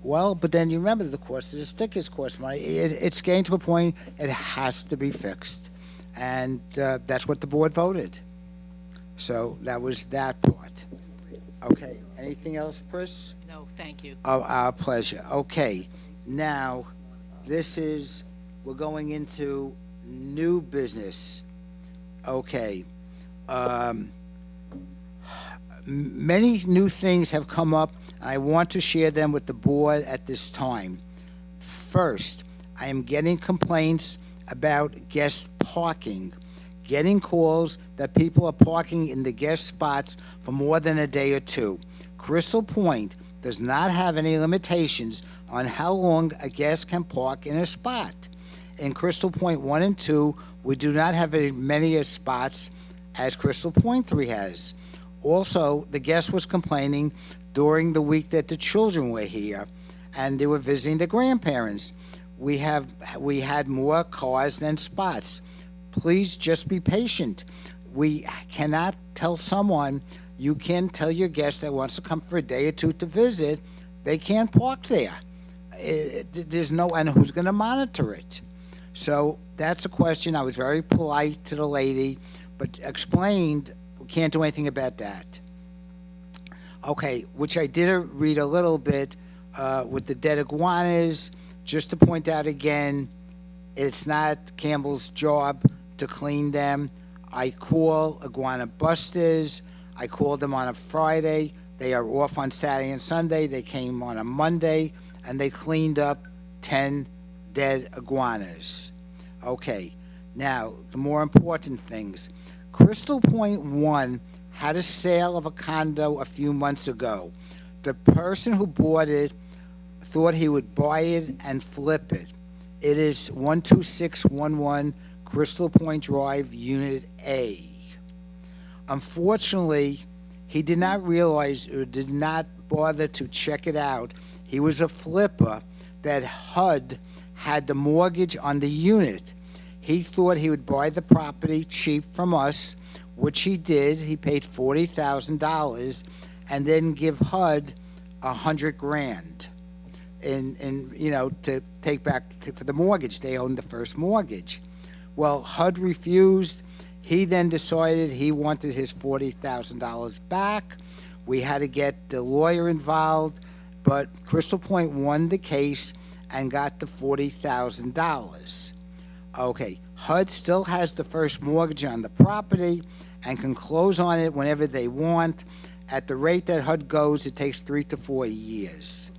Well, but then you remember the cost of the stickers cost money. It's getting to a point, it has to be fixed. And that's what the board voted. So that was that part. Okay, anything else, Chris? No, thank you. Oh, our pleasure. Okay, now, we're going into new business. Okay. Many new things have come up. I want to share them with the board at this time. First, I am getting complaints about guest parking. Getting calls that people are parking in the guest spots for more than a day or two. Crystal Point does not have any limitations on how long a guest can park in a spot. In Crystal Point 1 and 2, we do not have as many spots as Crystal Point 3 has. Also, the guest was complaining during the week that the children were here and they were visiting the grandparents. We had more cars than spots. Please just be patient. We cannot tell someone, you can tell your guest that wants to come for a day or two to visit, they can't park there. There's no, and who's going to monitor it? So that's a question. I was very polite to the lady, but explained we can't do anything about that. Okay, which I did read a little bit with the dead iguanas. Just to point out again, it's not Campbell's job to clean them. I call iguana busters. I called them on a Friday. They are off on Saturday and Sunday. They came on a Monday, and they cleaned up 10 dead iguanas. Okay, now, the more important things. Crystal Point 1 had a sale of a condo a few months ago. The person who bought it thought he would buy it and flip it. It is 12611 Crystal Point Drive, Unit A. Unfortunately, he did not realize or did not bother to check it out. He was a flipper that HUD had the mortgage on the unit. He thought he would buy the property cheap from us, which he did. He paid $40,000 and then give HUD $100,000. to take back for the mortgage. They owned the first mortgage. Well, HUD refused. He then decided he wanted his $40,000 back. We had to get the lawyer involved, but Crystal Point won the case and got the $40,000. Okay, HUD still has the first mortgage on the property and can close on it whenever they want. At the rate that HUD goes, it takes 3 to 4 years.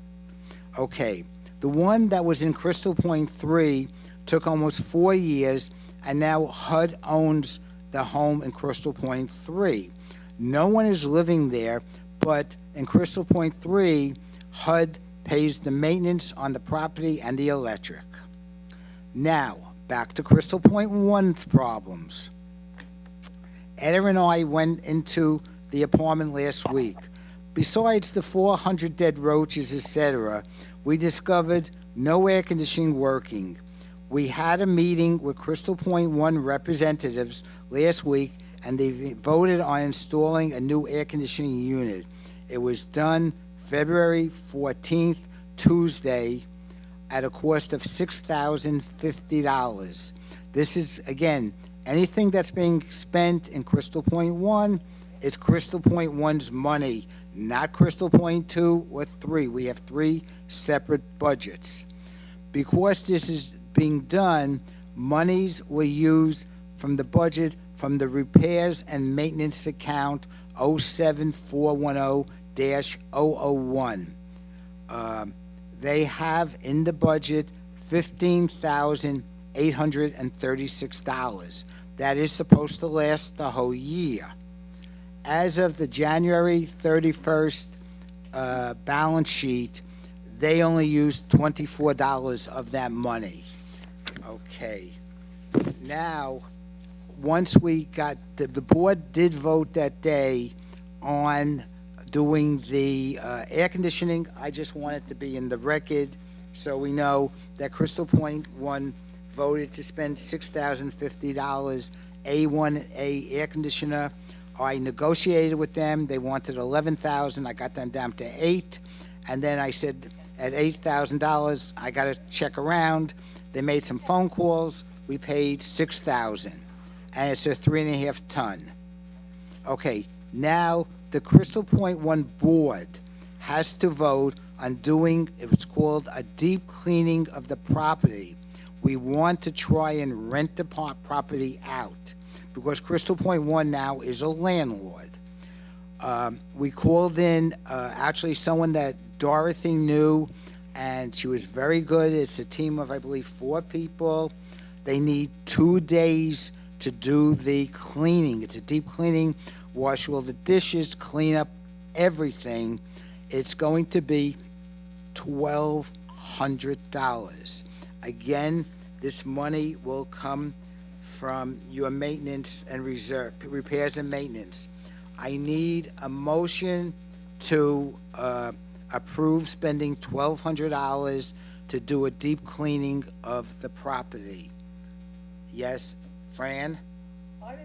Okay, the one that was in Crystal Point 3 took almost 4 years, and now HUD owns the home in Crystal Point 3. No one is living there, but in Crystal Point 3, HUD pays the maintenance on the property and the electric. Now, back to Crystal Point 1's problems. Ed and I went into the apartment last week. Besides the 400 dead roaches, etc., we discovered no air conditioning working. We had a meeting with Crystal Point 1 representatives last week, and they voted on installing a new air conditioning unit. It was done February 14th, Tuesday, at a cost of $6,050. This is, again, anything that's being spent in Crystal Point 1 is Crystal Point 1's money, not Crystal Point 2 or 3. We have 3 separate budgets. Because this is being done, monies were used from the budget from the repairs and maintenance account 07410-001. They have in the budget $15,836. That is supposed to last the whole year. As of the January 31st balance sheet, they only used $24 of that money. Okay. Now, once we got, the board did vote that day on doing the air conditioning. I just want it to be in the record so we know that Crystal Point 1 voted to spend $6,050, A1A air conditioner. I negotiated with them. They wanted $11,000. I got them down to $8,000. And then I said, at $8,000, I got to check around. They made some phone calls. We paid $6,000. And it's a 3.5 ton. Okay, now the Crystal Point 1 board has to vote on doing, it's called a deep cleaning of the property. We want to try and rent the property out because Crystal Point 1 now is a landlord. We called in actually someone that Dorothy knew, and she was very good. It's a team of, I believe, 4 people. They need 2 days to do the cleaning. It's a deep cleaning, wash all the dishes, clean up everything. It's going to be $1,200. Again, this money will come from your maintenance and reserve, repairs and maintenance. I need a motion to approve spending $1,200 to do a deep cleaning of the property. Yes, Fran? I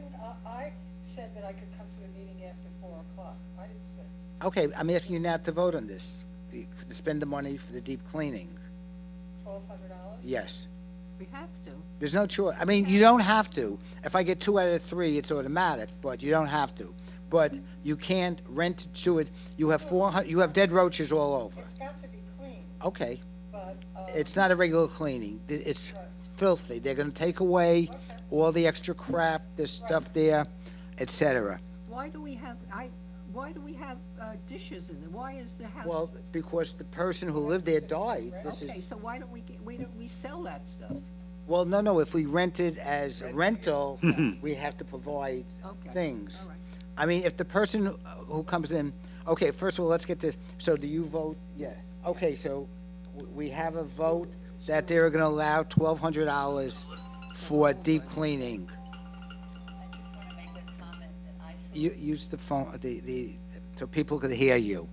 said that I could come to the meeting after 4 o'clock. I didn't say. Okay, I'm asking you now to vote on this, to spend the money for the deep cleaning. $1,200? Yes. We have to. There's no choice. I mean, you don't have to. If I get 2 out of 3, it's automatic, but you don't have to. But you can't rent to it. You have 400, you have dead roaches all over. It's got to be clean, Okay. but, It's not a regular cleaning. It's Right. filthy. They're gonna take away Okay. all the extra crap, there's stuff there, etc. Why do we have, dishes in there? Why is the house? Well, because the person who lived there died. This Okay, is, so why don't we sell that stuff? well, no, if we rent it as a rental, we have to provide Okay. things. All right. I mean, if the person who comes in, okay, first of all, let's get this, so do you vote yes? Okay, so we have a vote that they're gonna allow $1,200 for deep cleaning. I just want to make a comment that I saw. Use the phone, so people could hear you.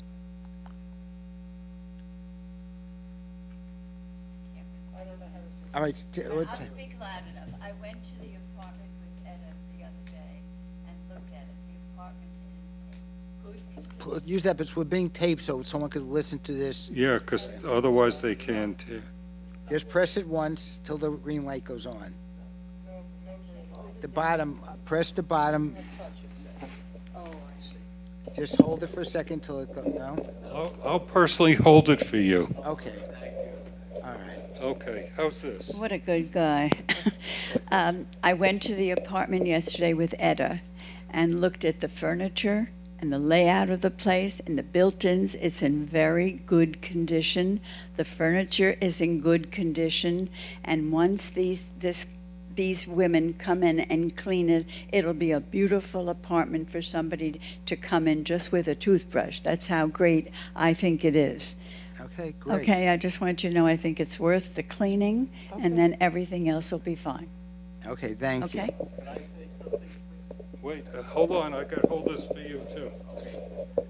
I don't know how to do All right, I'll speak loud enough. I went to the apartment with Etta the other day and looked at it. The apartment is in Use that, but we're being taped, so someone could listen to this. Yeah, because otherwise they can't hear. Just press it once till the green light goes on. The bottom, press the bottom. Just hold it for a second till it goes, no? I'll personally hold it for you. Okay. All right. Okay, how's this? What a good guy. I went to the apartment yesterday with Etta and looked at the furniture and the layout of the place and the built-ins. It's in very good condition. The furniture is in good condition. And once these women come in and clean it, it'll be a beautiful apartment for somebody to come in just with a toothbrush. That's how great I think it is. Okay, great. Okay, I just want you to know I think it's worth the cleaning, and then everything else will be fine. Okay, thank you. Okay? Wait, hold on, I got hold this for you too.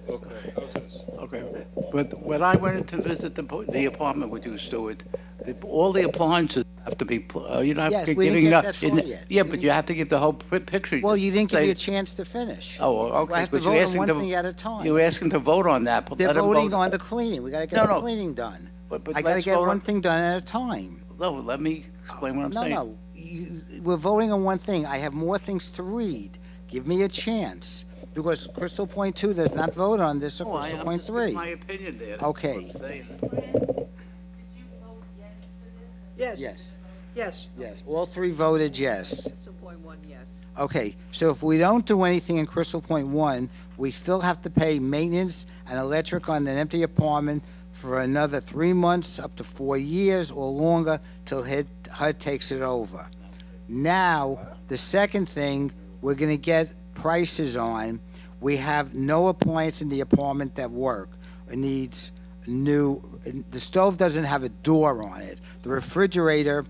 Okay, how's this? Okay, but when I went in to visit the apartment with you, Stuart, all the appliances have to be, you're not Yes, we didn't giving get up. that far yet. Yeah, but you have to give the whole picture. Well, you didn't give Say- me a chance to finish. Oh, okay. I have to but you're vote on asking one to- thing at a time. You're asking to vote on that, but They're let 'em voting vote. on the cleaning. We gotta get No, the no. cleaning done. But I gotta let's get vote one on- thing done at a time. No, let me explain what I'm saying. No, we're voting on one thing. I have more things to read. Give me a chance. Because Crystal Point 2 does not vote on this, or No, Crystal I'm Point just giving 3. my opinion there. That's Okay. what I'm saying. Yes, Yes, yes. yes. All three voted yes. Crystal Point 1, yes. Okay, so if we don't do anything in Crystal Point 1, we still have to pay maintenance and electric on an empty apartment for another 3 months, up to 4 years or longer, till HUD takes it over. Now, the second thing we're gonna get prices on, we have no appliance in the apartment that work. It needs new, the stove doesn't have a door on it. The refrigerator,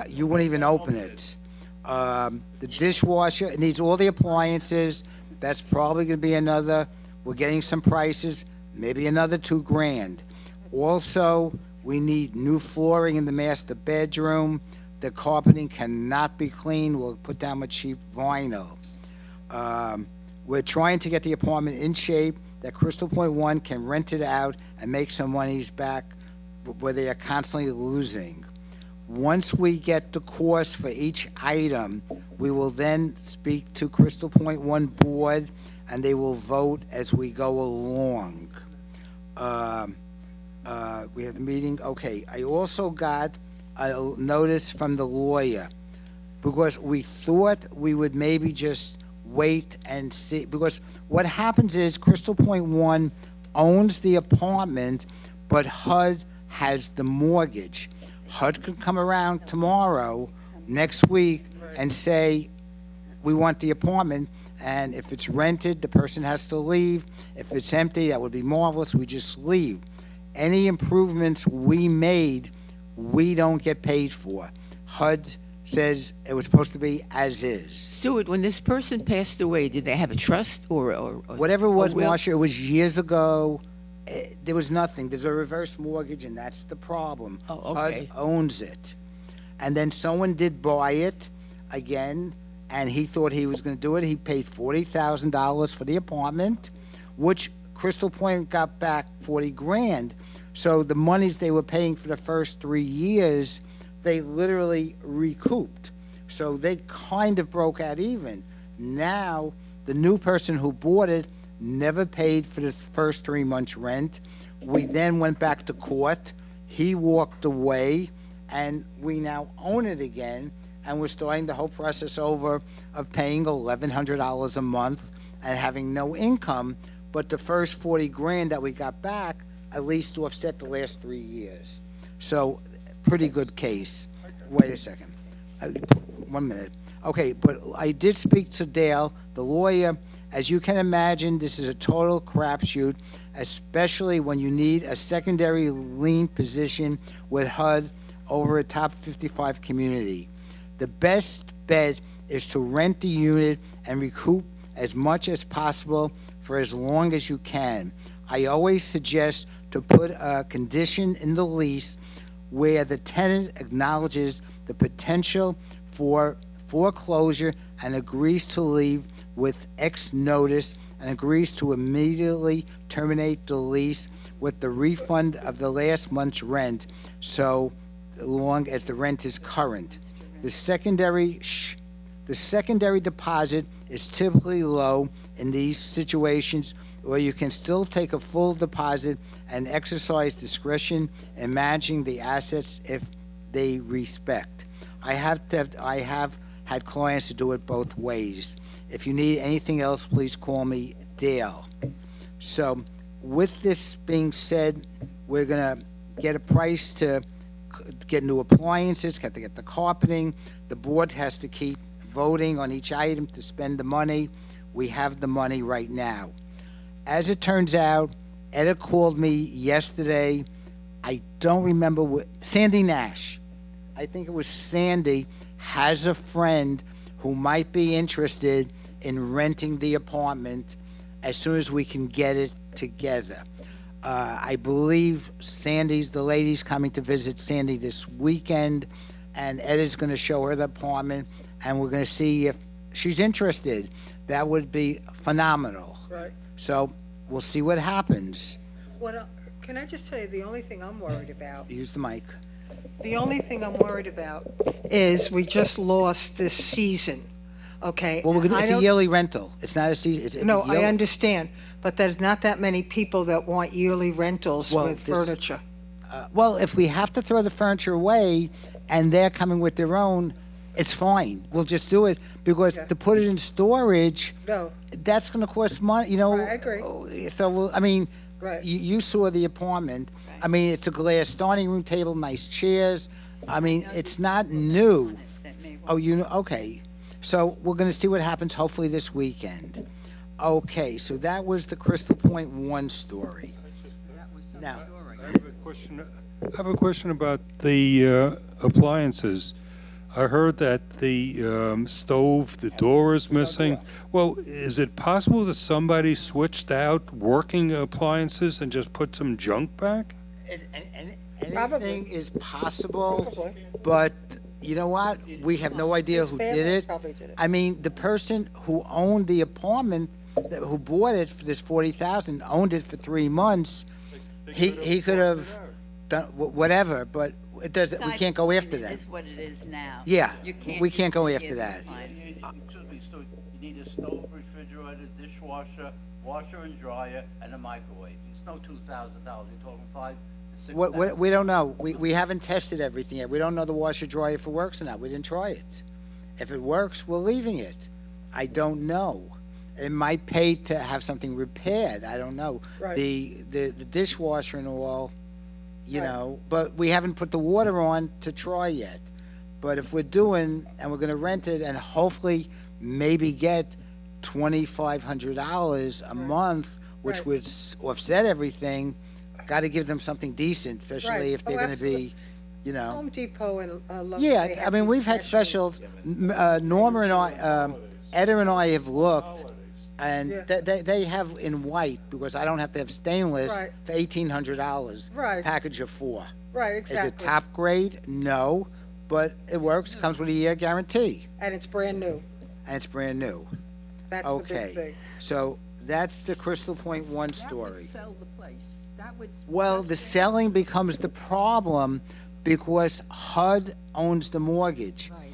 you wouldn't even open it. The dishwasher, it needs all the appliances. That's probably gonna be another, we're getting some prices, maybe another $2,000. Also, we need new flooring in the master bedroom. The carpeting cannot be cleaned. We'll put down with cheap vinyl. We're trying to get the apartment in shape that Crystal Point 1 can rent it out and make some monies back where they are constantly losing. Once we get the cost for each item, we will then speak to Crystal Point 1 board, and they will vote as we go along. We have the meeting, okay. I also got a notice from the lawyer, because we thought we would maybe just wait and see, because what happens is Crystal Point 1 owns the apartment, but HUD has the mortgage. HUD could come around tomorrow, next week, and say, we want the apartment, and if it's rented, the person has to leave. If it's empty, that would be marvelous, we just leave. Any improvements we made, we don't get paid for. HUD says it was supposed to be as is. Stuart, when this person passed away, did they have a trust or Whatever it was, a will? Marcia, it was years ago. There was nothing. There's a reverse mortgage, and that's the problem. Oh, okay. HUD owns it. And then someone did buy it again, and he thought he was going to do it. He paid $40,000 for the apartment, which Crystal Point got back $40,000. So the monies they were paying for the first 3 years, they literally recouped. So they kind of broke out even. Now, the new person who bought it never paid for the first 3 months' rent. We then went back to court. He walked away, and we now own it again, and we're starting the whole process over of paying $1,100 a month and having no income, but the first $40,000 that we got back at least to offset the last 3 years. So, pretty good case. Wait a second. 1 minute. Okay, but I did speak to Dale, the lawyer. As you can imagine, this is a total crapshoot, especially when you need a secondary lien position with HUD over a top 55 community. The best bet is to rent the unit and recoup as much as possible for as long as you can. I always suggest to put a condition in the lease where the tenant acknowledges the potential for foreclosure and agrees to leave with X notice, and and agrees to immediately terminate the lease with the refund of the last month's rent, so long as the rent is current. The secondary deposit is typically low in these situations, or you can still take a full deposit and exercise discretion in managing the assets if they respect. I have had clients to do it both ways. If you need anything else, please call me Dale. So with this being said, we're gonna get a price to get new appliances, got to get the carpeting. The board has to keep voting on each item to spend the money. We have the money right now. As it turns out, Etta called me yesterday. I don't remember what, Sandy Nash. I think it was Sandy has a friend who might be interested in renting the apartment as soon as we can get it together. I believe the lady's coming to visit Sandy this weekend, and Ed is going to show her the apartment, and we're going to see if she's interested. That would be phenomenal. Right. So we'll see what happens. Can I just tell you, the only thing I'm worried about, Use the mic. the only thing I'm worried about is we just lost this season, okay? Well, And I it's a don't- yearly rental. It's not a season. It's a No, I yearly- understand, but there's not that many people that want yearly rentals Well, with this- furniture. Well, if we have to throw the furniture away and they're coming with their own, it's fine. We'll just do it because Okay. to put it in storage, No, that's going to cost money, you know. Right, I agree. So, I mean, Right. you saw the apartment. I mean, it's a glass dining room table, nice chairs. I mean, it's not new. That may Oh, you know, okay. So we're going to see what happens hopefully this weekend. Okay, so that was the Crystal Point 1 story. Now, I have a question about the appliances. I heard that the stove, the door is missing. Well, is it possible that somebody switched out working appliances and just put some junk back? Probably. anything is possible, Probably. but you know what? We have no idea His who family did it. probably did it. I mean, the person who owned the apartment, who bought it for this 40,000, owned it for 3 months. He could have done whatever, but it doesn't. We can't go after It that. is what it is now. Yeah, You we can't go use after yearly that. appliances. Excuse me, Stu, you need a stove, refrigerator, dishwasher, washer and dryer, and a microwave. It's no $2,000. You're talking 5 to 6. We don't know. We haven't tested everything yet. We don't know the washer dryer if it works or not. We didn't try it. If it works, we're leaving it. I don't know. It might pay to have something repaired. I don't know. Right. The dishwasher and all, you Right. know, but we haven't put the water on to try yet. But if we're doing, and we're gonna rent it and hopefully maybe get $2,500 a month, which Right. would offset everything, gotta give them something decent, especially Right. if they're Oh, gonna be, you know. Home Depot and Lowe's, Yeah, they I have mean, these we've had specials. Norma and I, Etta and I have looked, and Yeah. they have in white, because I don't have to have stainless, Right. for $1,800. Right. Package of 4. Right, Is exactly. it top grade? No, but it works, comes with a year guarantee, And it's brand new. and it's brand new. That's the Okay, big thing. so that's the Crystal Point 1 story. sell the place. That would. Well, the selling becomes the problem because HUD owns the mortgage. Right.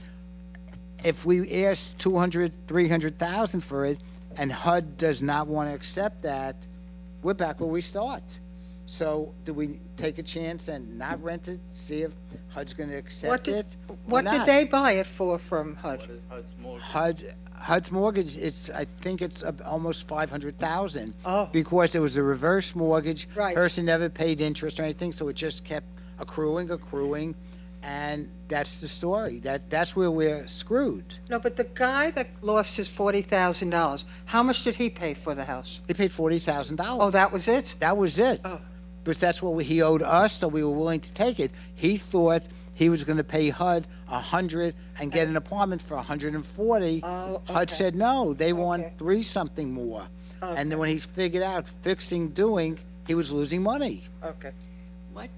If we ask 200, 300,000 for it, and HUD does not want to accept that, we're back where we start. So do we take a chance and not rent it, see if HUD's going to What accept did, it? or what did not? they buy it for from HUD? What is HUD's mortgage? HUD's mortgage, I think it's almost 500,000. Oh. Because it was a reverse mortgage. Right. Person never paid interest or anything, so it just kept accruing, and that's the story. That's where we're screwed. No, but the guy that lost his $40,000, how much did he pay for the house? He paid $40,000. Oh, that was it? That was it. Oh. Because that's what he owed us, so we were willing to take it. He thought he was going to pay HUD 100 and get an apartment for 140. Oh, HUD okay. said no, they want Okay. 3 something more. Okay. And then when he figured out doing, he was losing money. Okay. What,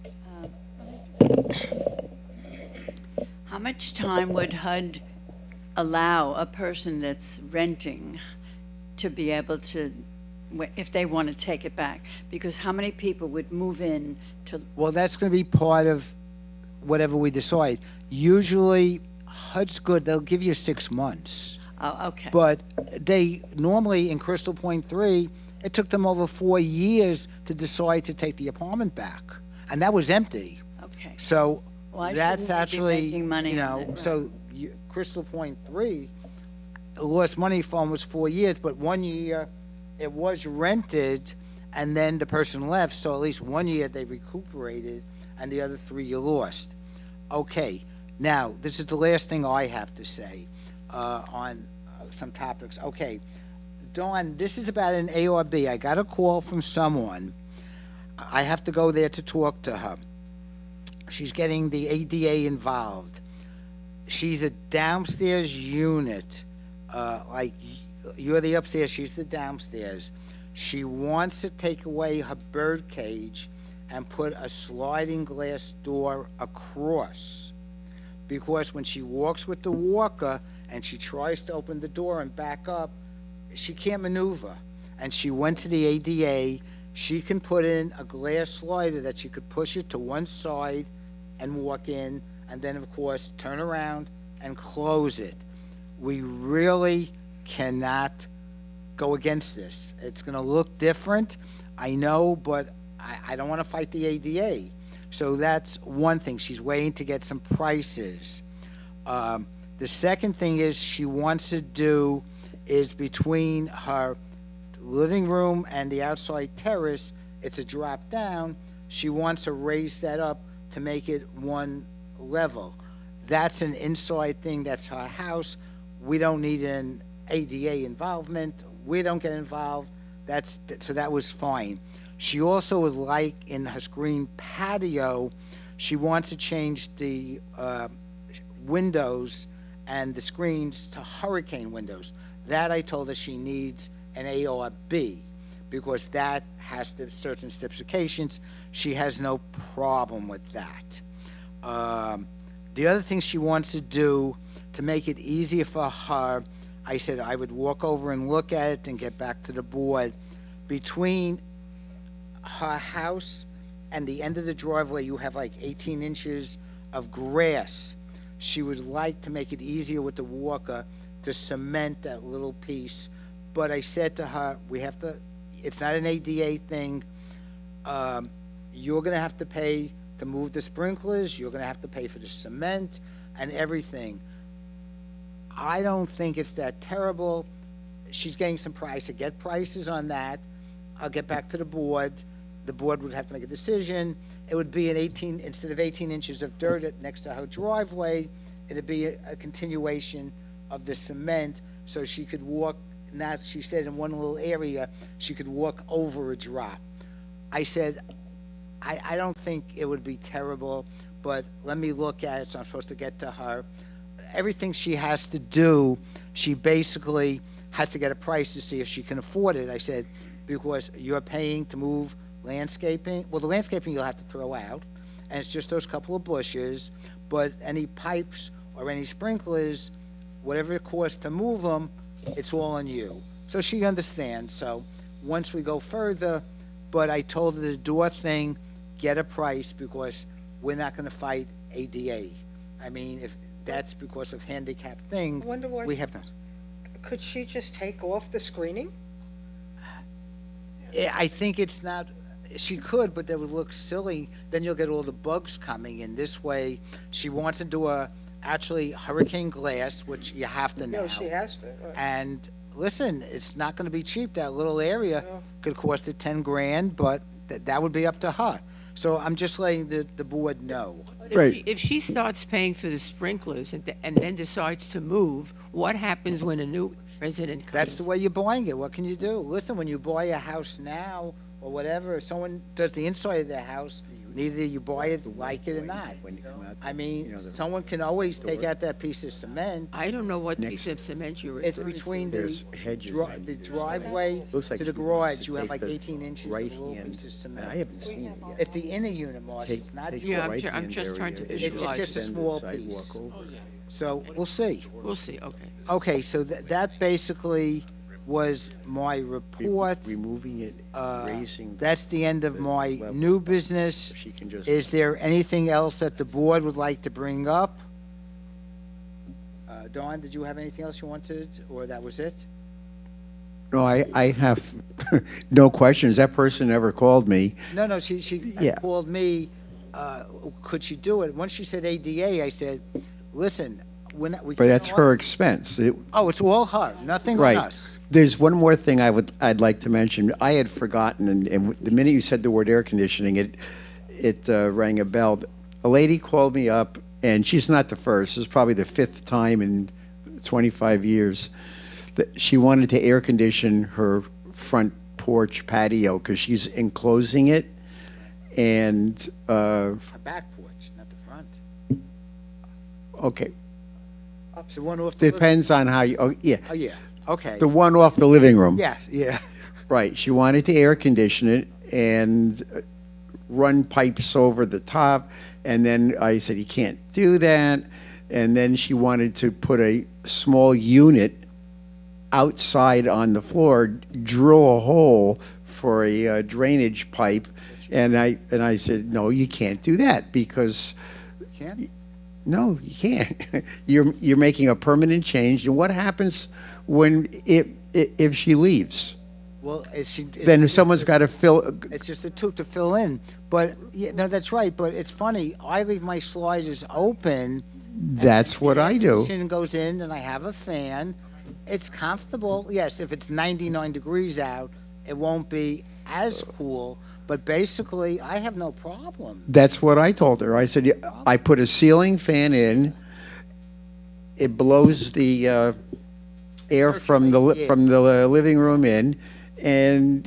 how much time would HUD allow a person that's renting to be able to if they want to take it back? Because how many people would move in to, Well, that's going to be part of whatever we decide. Usually, HUD's good, they'll give you 6 months. oh, okay. But they, normally in Crystal Point 3, it took them over 4 years to decide to take the apartment back. And that was empty. Okay. So Why that's shouldn't we be actually, making money you on know, it? so Crystal Point 3 lost money for almost 4 years, but 1 year it was rented and then the person left. So at least 1 year they recuperated and the other 3 you lost. Okay, now this is the last thing I have to say on some topics. Okay, Dawn, this is about an ARB. I got a call from someone. I have to go there to talk to her. She's getting the ADA involved. She's a downstairs unit, like you're the upstairs, she's the downstairs. She wants to take away her bird cage and put a sliding glass door across. Because when she walks with the walker and she tries to open the door and back up, she can't maneuver. And she went to the ADA. She can put in a glass slider that she could push it to one side and walk in, and then, of course, turn around and close it. We really cannot go against this. It's going to look different, I know, but I don't want to fight the ADA. So that's one thing. She's waiting to get some prices. The second thing is she wants to do is between her living room and the outside terrace, it's a drop down. She wants to raise that up to make it one level. That's an inside thing. That's her house. We don't need an ADA involvement. We don't get involved. So that was fine. She also would like in her screen patio, she wants to change the windows and the screens to hurricane windows. That I told her she needs an ARB because that has the certain specifications. She has no problem with that. The other thing she wants to do to make it easier for her, I said I would walk over and look at it and get back to the board. Between her house and the end of the driveway, you have like 18 inches of grass. She would like to make it easier with the walker to cement that little piece. But I said to her, it's not an ADA thing. You're going to have to pay to move the sprinklers. You're going to have to pay for the cement and everything. I don't think it's that terrible. She's getting some price. I get prices on that. I'll get back to the board. The board would have to make a decision. It would be instead of 18 inches of dirt next to her driveway, it'd be a continuation of the cement so she could walk. Now, she said in one little area, she could walk over a drop. I said, I don't think it would be terrible, but let me look at it. So I'm supposed to get to her. Everything she has to do, she basically has to get a price to see if she can afford it. I said, because you're paying to move landscaping. Well, the landscaping you'll have to throw out, and it's just those couple of bushes. But any pipes or any sprinklers, whatever it costs to move them, it's all on you. So she understands. So once we go further, but I told her the door thing, get a price because we're not going to fight ADA. I mean, if that's because of handicap thing, I wonder why- we have to. Could she just take off the screening? I think it's not, she could, but that would look silly. Then you'll get all the bugs coming in. This way, she wants to do actually hurricane glass, which you have to now. No, she has to. And listen, it's not going to be cheap. That little area could cost her 10 grand, but that would be up to her. So I'm just letting the board know. Right. If she starts paying for the sprinklers and then decides to move, what happens when a new resident comes? That's the way you're buying it. What can you do? Listen, when you buy a house now or whatever, if someone does the inside of their house, neither you buy it, like it or not. I mean, someone can always take out that piece of cement. I don't know what piece of cement you're referring It's to. between the There's hedges the driveway Looks like to the she wants garage. to You have take like the 18 inches of right little hand, piece of and I cement. haven't seen it yet. If the inner unit, Marsh, Take- it's not take the Yeah, yours. right I'm hand just trying to area, visualize It's just a extend the small sidewalk piece. over. So we'll see. We'll see, okay. Okay, so that basically was my report. Removing it, raising. That's the end of the my level. new business. She can just. Is there anything else that the board would like to bring up? Dawn, did you have anything else you wanted, or that was it? No, I have no questions. That person never called me. No, she Yeah. called me, could she do it? Once she said ADA, I said, listen, we But can't that's argue. her expense. Oh, it's all her, nothing on Right. us. There's one more thing I'd like to mention. I had forgotten, and the minute you said the word air conditioning, it rang a bell. A lady called me up, and she's not the first. This is probably the fifth time in 25 years that she wanted to air condition her front porch patio because she's enclosing it, and A back porch, not the front. okay, The one off the. depends on how you. Oh yeah, Oh, yeah, okay. the one off the living room. Yes, yeah. Right. She wanted to air condition it and run pipes over the top. And then I said, you can't do that. And then she wanted to put a small unit outside on the floor, drill a hole for a drainage pipe. And I said, no, you can't do that because Can't? no, you can't. You're making a permanent change. And what happens when if she leaves? Well, Then someone's got to fill. It's just a tube to fill in. But, yeah, no, that's right. But it's funny. I leave my sliders open. That's what I do. Conditioning goes in, and I have a fan. It's comfortable. Yes, if it's 99 degrees out, it won't be as cool. But basically, I have no problem. That's what I told her. I said, I put a ceiling fan in. It blows the air from the living room in, and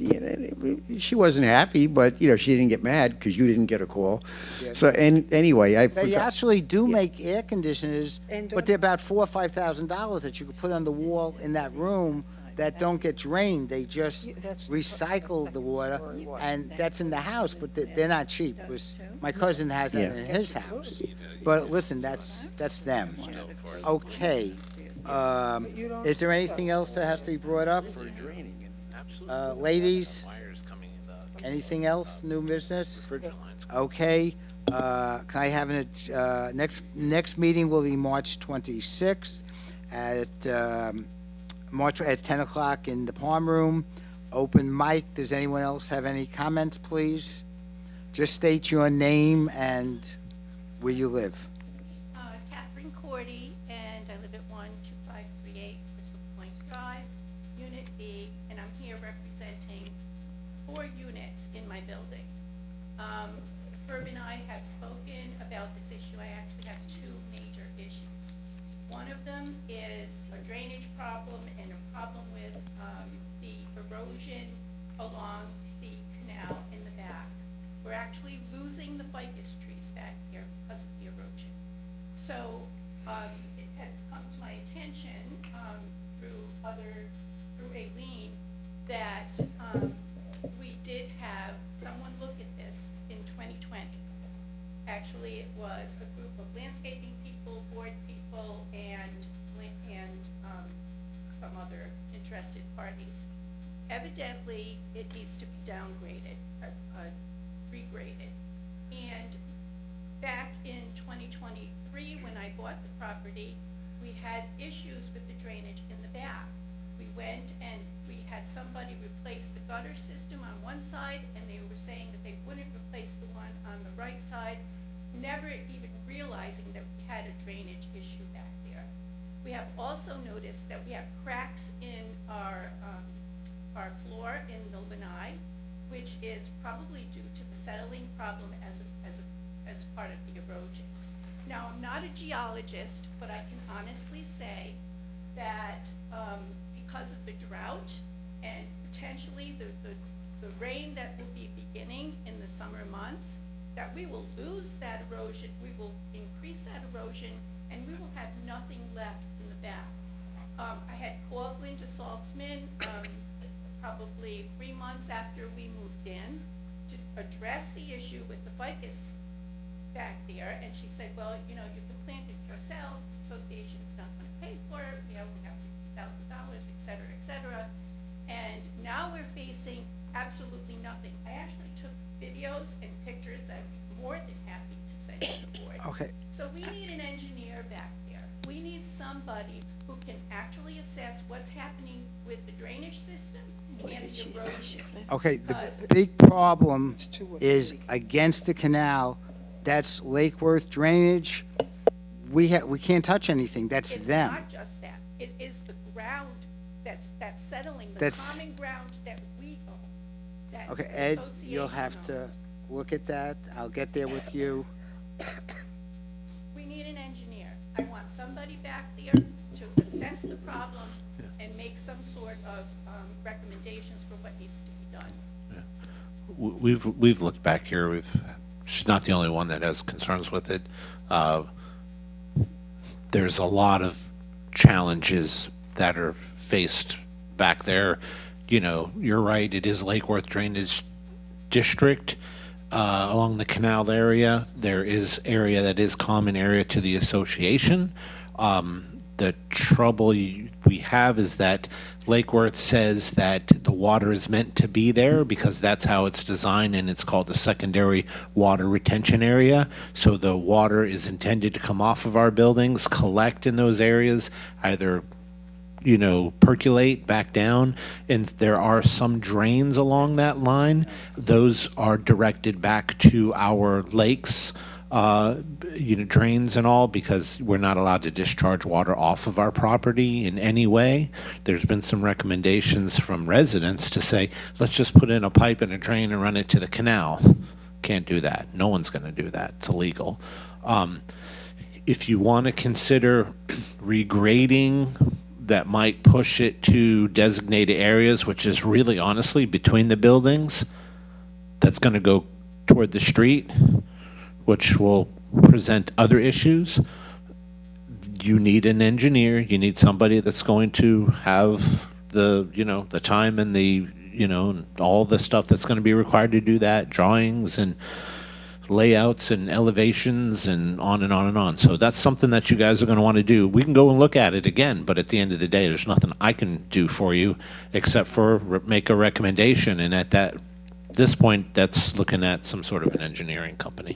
she wasn't happy, but she didn't get mad because you didn't get a call. Yeah. So anyway, I They forgot. actually do make air conditioners, And but they're about $4,000 or $5,000 that you could put on the wall in that room that don't get drained. They just recycle the water, and that's in the house, but they're not cheap. My cousin has that in his house. But listen, that's them. Okay. Is there anything else that has to be brought up? Ladies, anything else, new business? Okay. Can I have next meeting will be March 26th at 10 o'clock in the Palm Room. Open mic. Does anyone else have any comments, please? Just state your name and where you live. Catherine Cordy, and I live at 12538 Crystal Point Drive, Unit B, and I'm here representing 4 units in my building. Herb and I have spoken about this issue. I actually have 2 major issues. One of them is a drainage problem and a problem with the erosion along the canal in the back. We're actually losing the ficus trees back here because of the erosion. So it has come to my attention through Aileen that we did have someone look at this in 2020. Actually, it was a group of landscaping people, board people, and some other interested parties. Evidently, it needs to be downgraded, regraded. And back in 2023, when I bought the property, we had issues with the drainage in the back. We went and we had somebody replace the gutter system on one side, and they were saying that they wouldn't replace the one on the right side, never even realizing that we had a drainage issue back there. We have also noticed that we have cracks in our floor in the lanai, which is probably due to the settling problem as part of the erosion. Now, I'm not a geologist, but I can honestly say that because of the drought and potentially the rain that will be beginning in the summer months, that we will lose that erosion, we will increase that erosion, and we will have nothing left in the back. I had called Linda Saltzman probably 3 months after we moved in to address the issue with the ficus back there, and she said, well, you can plant it yourself, the association's not gonna pay for it, we have $60,000, et cetera, And now we're facing absolutely nothing. I actually took videos and pictures that I'd be more than happy to send to the board. Okay. So we need an engineer back there. We need somebody who can actually assess what's happening with the drainage system and the erosion. Okay, the Because- big problem is against the canal, that's Lake Worth drainage. We can't touch anything, that's It's them. not just that. It is the ground that's settling, the That's- common ground that we own. that Okay, the Ed, you'll association have to owns. look at that, I'll get there with you. We need an engineer. I want somebody back there to assess the problem and make some sort of recommendations for what needs to be done. We've looked back here. She's not the only one that has concerns with it. There's a lot of challenges that are faced back there. You know, you're right. It is Lake Worth Drainage District along the canal area. There is area that is common area to the association. The trouble we have is that Lake Worth says that the water is meant to be there because that's how it's designed, and it's called the secondary water retention area. So the water is intended to come off of our buildings, collect in those areas, either percolate back down, and there are some drains along that line. Those are directed back to our lakes, drains and all, because we're not allowed to discharge water off of our property in any way. There's been some recommendations from residents to say, let's just put in a pipe and a drain and run it to the canal. Can't do that. No one's going to do that. It's illegal. If you want to consider regrading, that might push it to designated areas, which is really honestly between the buildings, that's going to go toward the street, which will present other issues. You need an engineer. You need somebody that's going to have the time and and all the stuff that's going to be required to do that, drawings and layouts and elevations and on and on and on. So that's something that you guys are going to want to do. We can go and look at it again, but at the end of the day, there's nothing I can do for you except for make a recommendation. And at this point, that's looking at some sort of an engineering company.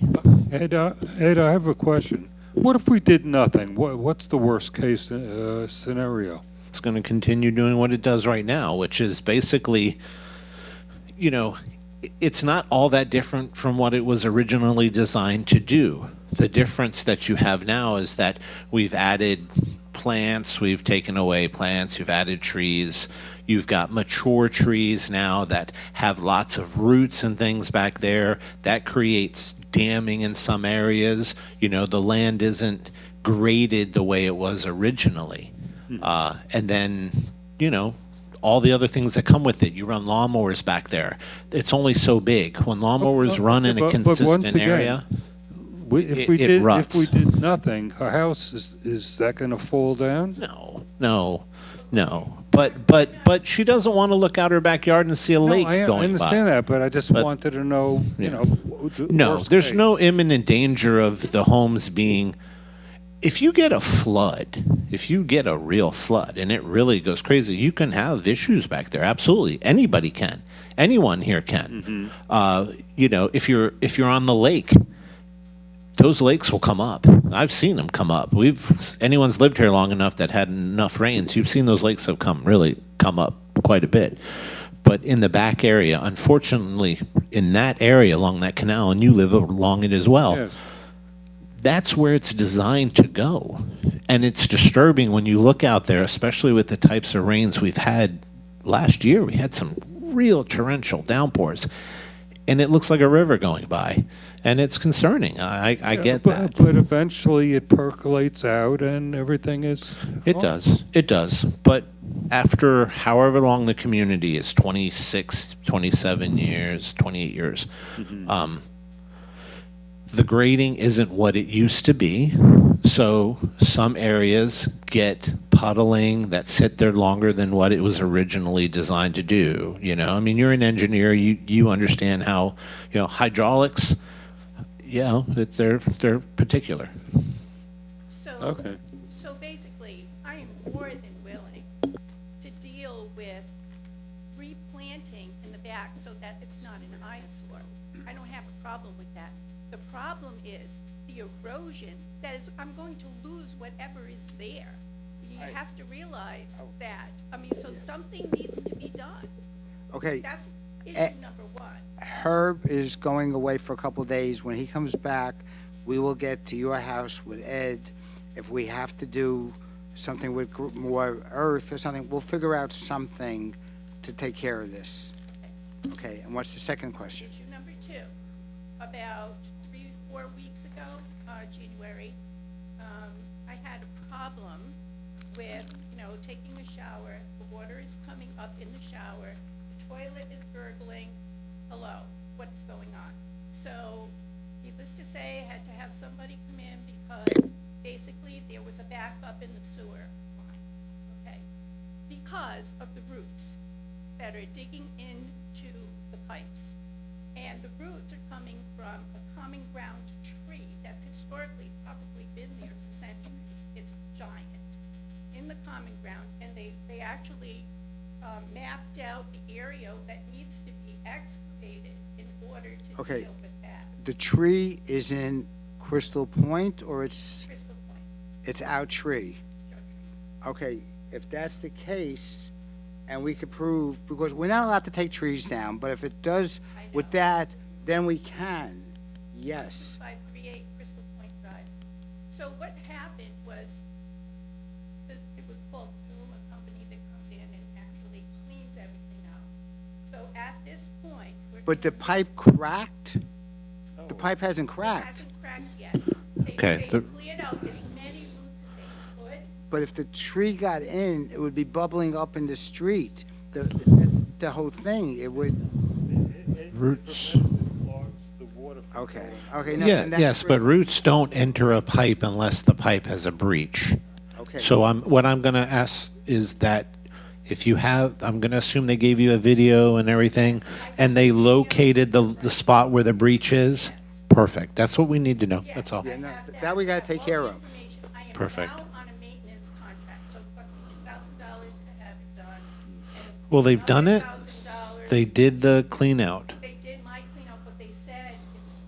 Ed, I have a question. What if we did nothing? What's the worst case scenario? It's going to continue doing what it does right now, which is basically, it's not all that different from what it was originally designed to do. The difference that you have now is that we've added plants, we've taken away plants, you've added trees, you've got mature trees now that have lots of roots and things back there. That creates damming in some areas. The land isn't graded the way it was originally. And then, all the other things that come with it. You run lawnmowers back there. It's only so big. When lawnmowers run in a once consistent again, area, If we it ruts. did nothing, our house is that going to fall down? No. But she doesn't want to look out her backyard and see a lake I going understand by. that, but I just wanted to know, the No, worst there's case. no imminent danger of the homes being. If you get a flood, if you get a real flood and it really goes crazy, you can have issues back there. Absolutely, anybody can. Anyone here can. If you're on the lake, those lakes will come up. I've seen them come up. Anyone's lived here long enough that had enough rains, you've seen those lakes have come up quite a bit. But in the back area, unfortunately, in that area along that canal, and you live along it as well, Yes. that's where it's designed to go. And it's disturbing when you look out there, especially with the types of rains we've had last year. We had some real torrential downpours, and it looks like a river going by. And it's concerning. I get that. But eventually it percolates out and everything is It fine. does. But after however long the community is, 26, 27 years, 28 years, the grading isn't what it used to be. So some areas get puddling that sit there longer than what it was originally designed to do. You're an engineer, you understand how, hydraulics, they're particular. So, Okay. so basically, I am more than willing to deal with problem with that. The problem is the erosion, that is, I'm going to lose whatever is there. You have to realize that. I mean, so something needs to be done. Okay, That's issue number one. Herb is going away for a couple days. When he comes back, we will get to your house with Ed. If we have to do something with more earth or something, we'll figure out something to take care of this. Okay, and what's the second question? Issue number two, about 3-4 weeks ago, January, I had a problem with, taking a shower. The water is coming up in the shower. The toilet is gurgling. Hello, what's going on? So, needless to say, I had to have somebody come in because basically there was a backup in the sewer line, okay? Because of the roots that are digging into the pipes. And the roots are coming from a common ground tree that's historically probably been there for centuries. It's giant in the common ground, and they actually mapped out the area that needs to be excavated in order to Okay. deal with that. The tree is in Crystal Point, or it's Crystal Point, our tree? Joe Tree. Okay, if that's the case, and we could prove, because we're not allowed to take trees down, but if it does I with know. that, then we can, yes. 538 Crystal Point Drive. So what happened was, it was called Zoom, a company that comes in and actually cleans everything out. So at this point, we're. But the pipe cracked? The pipe hasn't It cracked. hasn't cracked yet. Okay, They the- cleared out as many roots as they could. But if the tree got in, it would be bubbling up in the street. That's the whole thing. It would, Roots. okay, no, Yeah, and that's yes, but really- roots don't enter a pipe unless the pipe has a breach. Okay. So what I'm gonna ask is that if you have, I'm gonna assume they gave you a video and everything, and they located the spot where the breach is? Perfect, that's what we need to know, that's all. Yeah, no, I have that we gotta I take have care all of. the information. I am Perfect. now on a maintenance contract, so it cost me $2,000 to have it done. And Well, they've done it. $1,000. They did the clean out. They did my cleanup, but they said it's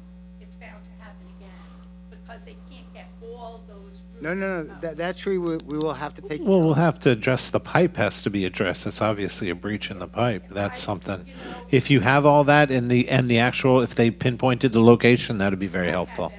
bound to happen again, because they can't get all those roots No, out. that tree we will have to take. Well, we'll have to address, the pipe has to be addressed, it's obviously a breach in the pipe, that's something. If you have all that and the actual, if they pinpointed the location, that'd be very helpful.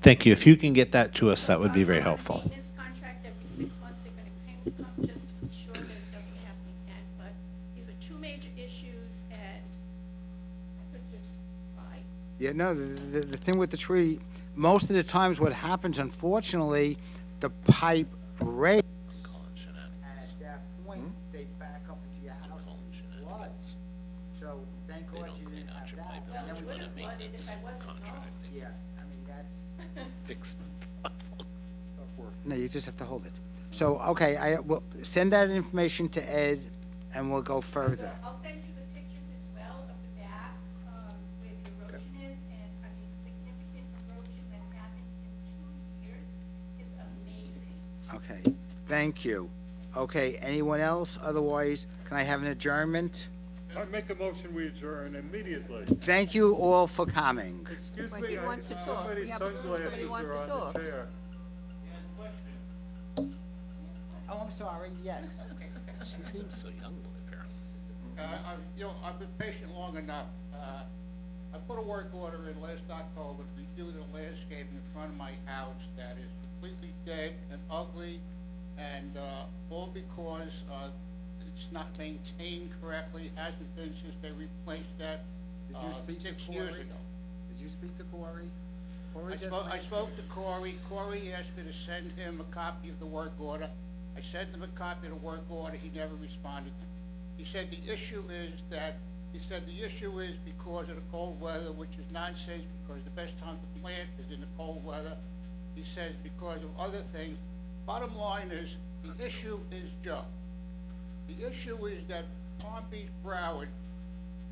Thank you, if you can get that to us, that would be very I'm on a helpful. maintenance contract every 6 months, they're gonna come just to be sure that it doesn't happen again, but these are two major issues, and I could just cry. Yeah, no, the thing with the tree, most of the times what happens, unfortunately, the pipe breaks. And at that point, they back up into your house and floods. So thank God you didn't have that. Well, And it then would have flooded if I wasn't home. yeah, I mean, that's, Fix. no, you just have to hold it. So, okay, I will send that information to Ed, and we'll go further. I'll send you the pictures as well of the back, where the erosion is, and, I mean, significant erosion that's happened in 2 years is amazing. Okay, thank you. Okay, anyone else? Otherwise, can I have an adjournment? I make a motion, we adjourn immediately. Thank you all for coming. Excuse But me, he wants to talk. somebody's Yeah, but somebody sunglasses wants are to on talk. the chair. Oh, I'm sorry, yes. She seems so young to live here. I've been patient long enough. I put a work order in last October to redo the landscaping in front of my house that is completely dead and ugly, and all because it's not maintained correctly, hasn't been since they replaced that Did you speak to 6 years Corey? ago. Did you speak to Corey? Corey does I landscape. spoke to Corey. Corey asked me to send him a copy of the work order. I sent him a copy of the work order. He never responded. He said the issue is because of the cold weather, which is nonsense, because the best time to plant is in the cold weather. He says because of other things. Bottom line is, the issue is Joe. The issue is that Palm Beach Broward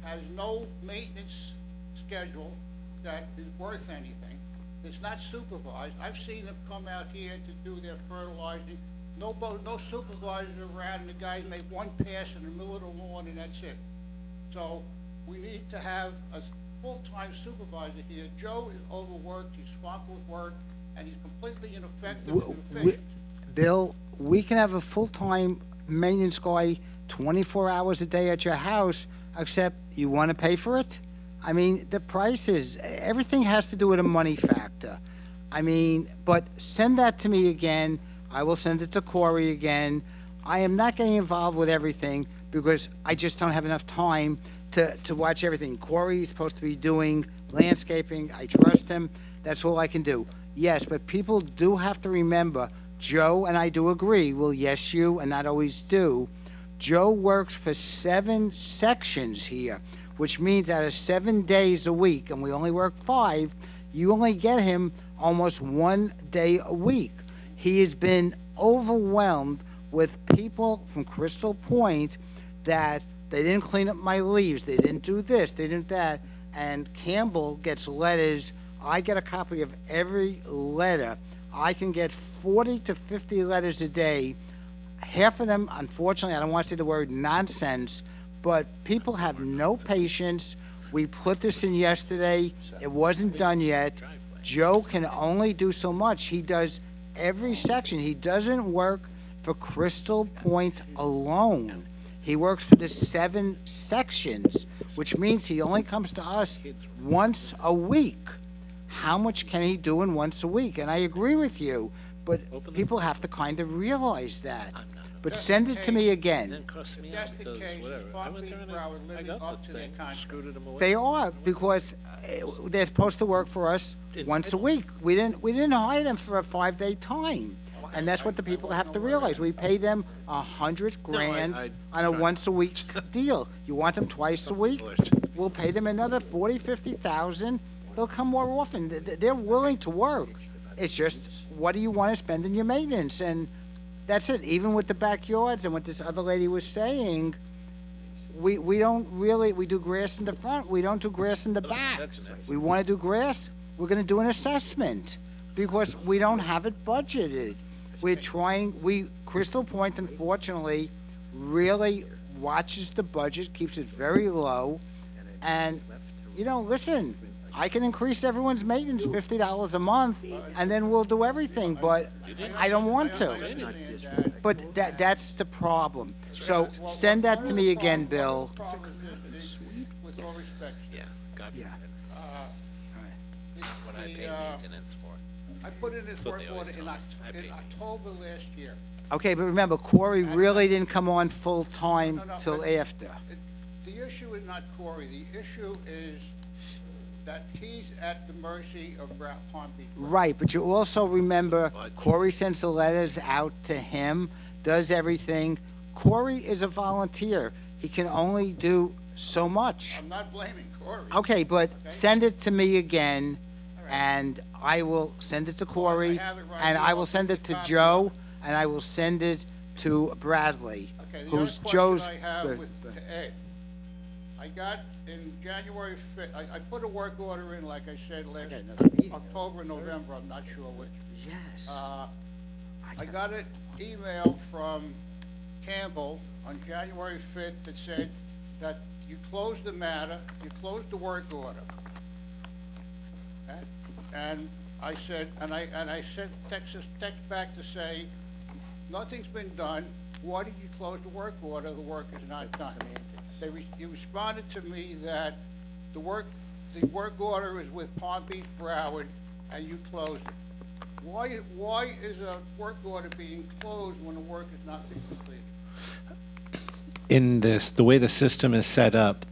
has no maintenance schedule that is worth anything. It's not supervised. I've seen them come out here to do their fertilizing. No supervisors around, and the guys make one pass in the middle of the lawn, and that's it. So we need to have full-time supervisor here. Joe is overworked, he's swamped with work, and he's completely ineffective and inefficient. Bill, we can have a full-time maintenance guy 24 hours a day at your house, except you want to pay for it? I mean, the prices, everything has to do with a money factor. I mean, but send that to me again. I will send it to Corey again. I am not getting involved with everything because I just don't have enough time to watch everything. Corey is supposed to be doing landscaping. I trust him. That's all I can do. Yes, but people do have to remember, Joe and I do agree, well, yes, you, and not always do. Joe works for 7 sections here, which means out of 7 days a week, and we only work 5, you only get him almost 1 day a week. He has been overwhelmed with people from Crystal Point that they didn't clean up my leaves, they didn't do this, they didn't that, and Campbell gets letters. I get a copy of every letter. I can get 40 to 50 letters a day. Half of them, unfortunately, I don't want to say the word nonsense, but people have no patience. We put this in yesterday. It wasn't done yet. Joe can only do so much. He does every section. He doesn't work for Crystal Point alone. He works for the 7 sections, which means he only comes to us once a week. How much can he do in once a week? And I agree with you, but people have to kind of realize that. But send it to me again. If that's the case, Palm Beach Broward living up to their contract. They are, because they're supposed to work for us once a week. We didn't hire them for a 5-day time. And that's what the people have to realize. We pay them $100 grand on a once-a-week deal. You want them twice a week? We'll pay them another 40, 50,000. They'll come more often. They're willing to work. It's just, what do you want to spend in your maintenance? And that's it. Even with the backyards and what this other lady was saying, we don't really, we do grass in the front. We don't do grass in the back. We want to do grass. We're going to do an assessment because we don't have it budgeted. We're trying, Crystal Point, unfortunately, really watches the budget, keeps it very low. And, listen, I can increase everyone's maintenance $50 a month, and then we'll do everything, but I don't want to. But that's the problem. So send that to me again, Bill. With all respect. Yeah. I put in this work order in October last year. Okay, but remember, Corey really didn't come on full-time till after. The issue is not Corey. The issue is that he's at the mercy of Palm Beach. Right, but you also remember, Corey sends the letters out to him, does everything. Corey is a volunteer. He can only do so much. I'm not blaming Corey. Okay, but send it to me again, and I will send it to Corey, and I will send it to Joe, and I will send it to Bradley, Okay, the who's other Joe's. question I have with Ed, I got in January 5th, I put a work order in, like I said, last October, November, I'm not sure which. Yes. I got an email from Campbell on January 5th that said that you closed the matter, you closed the work order. And I said, and I sent text back to say, nothing's been done. Why did you close the work order? The work is not done. You responded to me that the work order is with Palm Beach Broward, and you closed it. Why is a work order being closed when the work is not being completed? In the way the system is set up,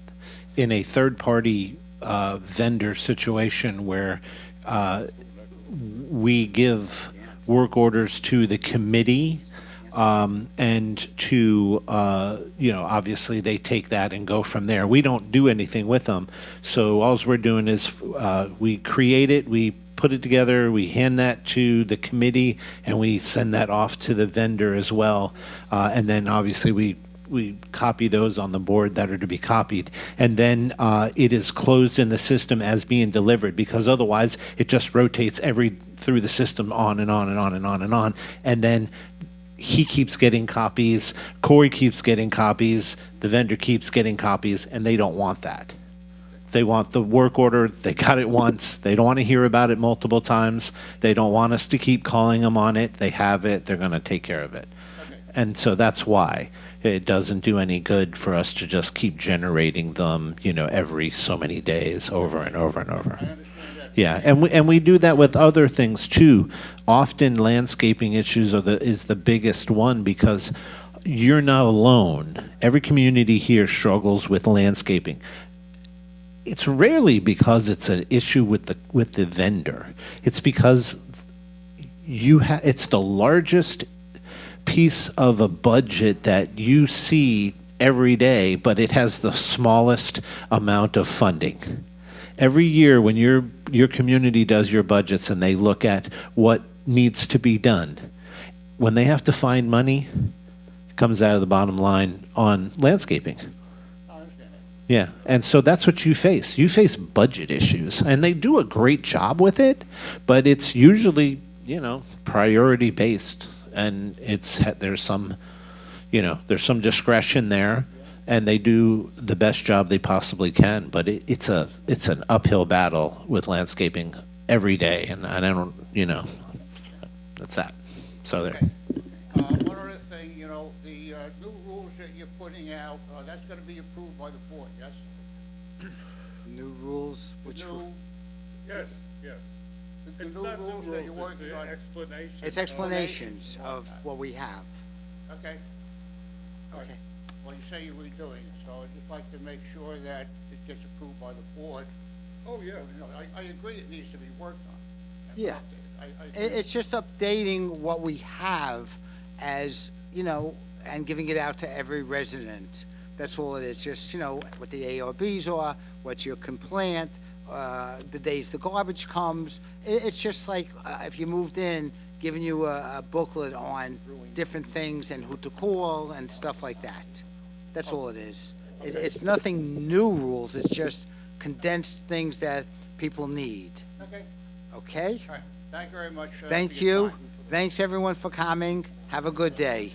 in a third-party vendor situation where we give work orders to the committee, and to, obviously they take that and go from there. We don't do anything with them. So all we're doing is we create it, we put it together, we hand that to the committee, and we send that off to the vendor as well. And then obviously we copy those on the board that are to be copied. And then it is closed in the system as being delivered, because otherwise it just rotates through the system on and on and on and on and on. And then he keeps getting copies, Corey keeps getting copies, the vendor keeps getting copies, and they don't want that. They want the work order. They got it once. They don't want to hear about it multiple times. They don't want us to keep calling them on it. They have it. They're going to take care of it. And so that's why it doesn't do any good for us to just keep generating them, every so many days over and over and over. Yeah, and we do that with other things too. Often landscaping issues is the biggest one because you're not alone. Every community here struggles with landscaping. It's rarely because it's an issue with the vendor. It's because it's the largest piece of a budget that you see every day, but it has the smallest amount of funding. Every year when your community does your budgets and they look at what needs to be done, when they have to find money, it comes out of the bottom line on landscaping. Yeah, and so that's what you face. You face budget issues, and they do a great job with it, but it's usually, priority based, and there's some discretion there, and they do the best job they possibly can. But it's an uphill battle with landscaping every day, and I don't, that's that. So there. One other thing, the new rules that you're putting out, that's gonna be approved by the board, yes? New rules, which, Yes, yes. The It's new not rules new that you're rules, it's working on. explanation. it's explanations of what we have. Okay. All right. Well, you say you're redoing it, so I'd just like to make sure that it gets approved by the board. Oh, yeah. I agree it needs to be worked on. and Yeah. updated. I agree. It's just updating what we have as, and giving it out to every resident. That's all it is, just, what the ARBs are, what's your complaint, the days the garbage comes. It's just like, if you moved in, giving you a booklet on different things and who to call and stuff like that. That's all it is. It's nothing new rules, it's just condensed things that people need, Okay, okay? all right. Thank you very much. Thank for your you. time. Thanks, everyone, for coming. Have a good day.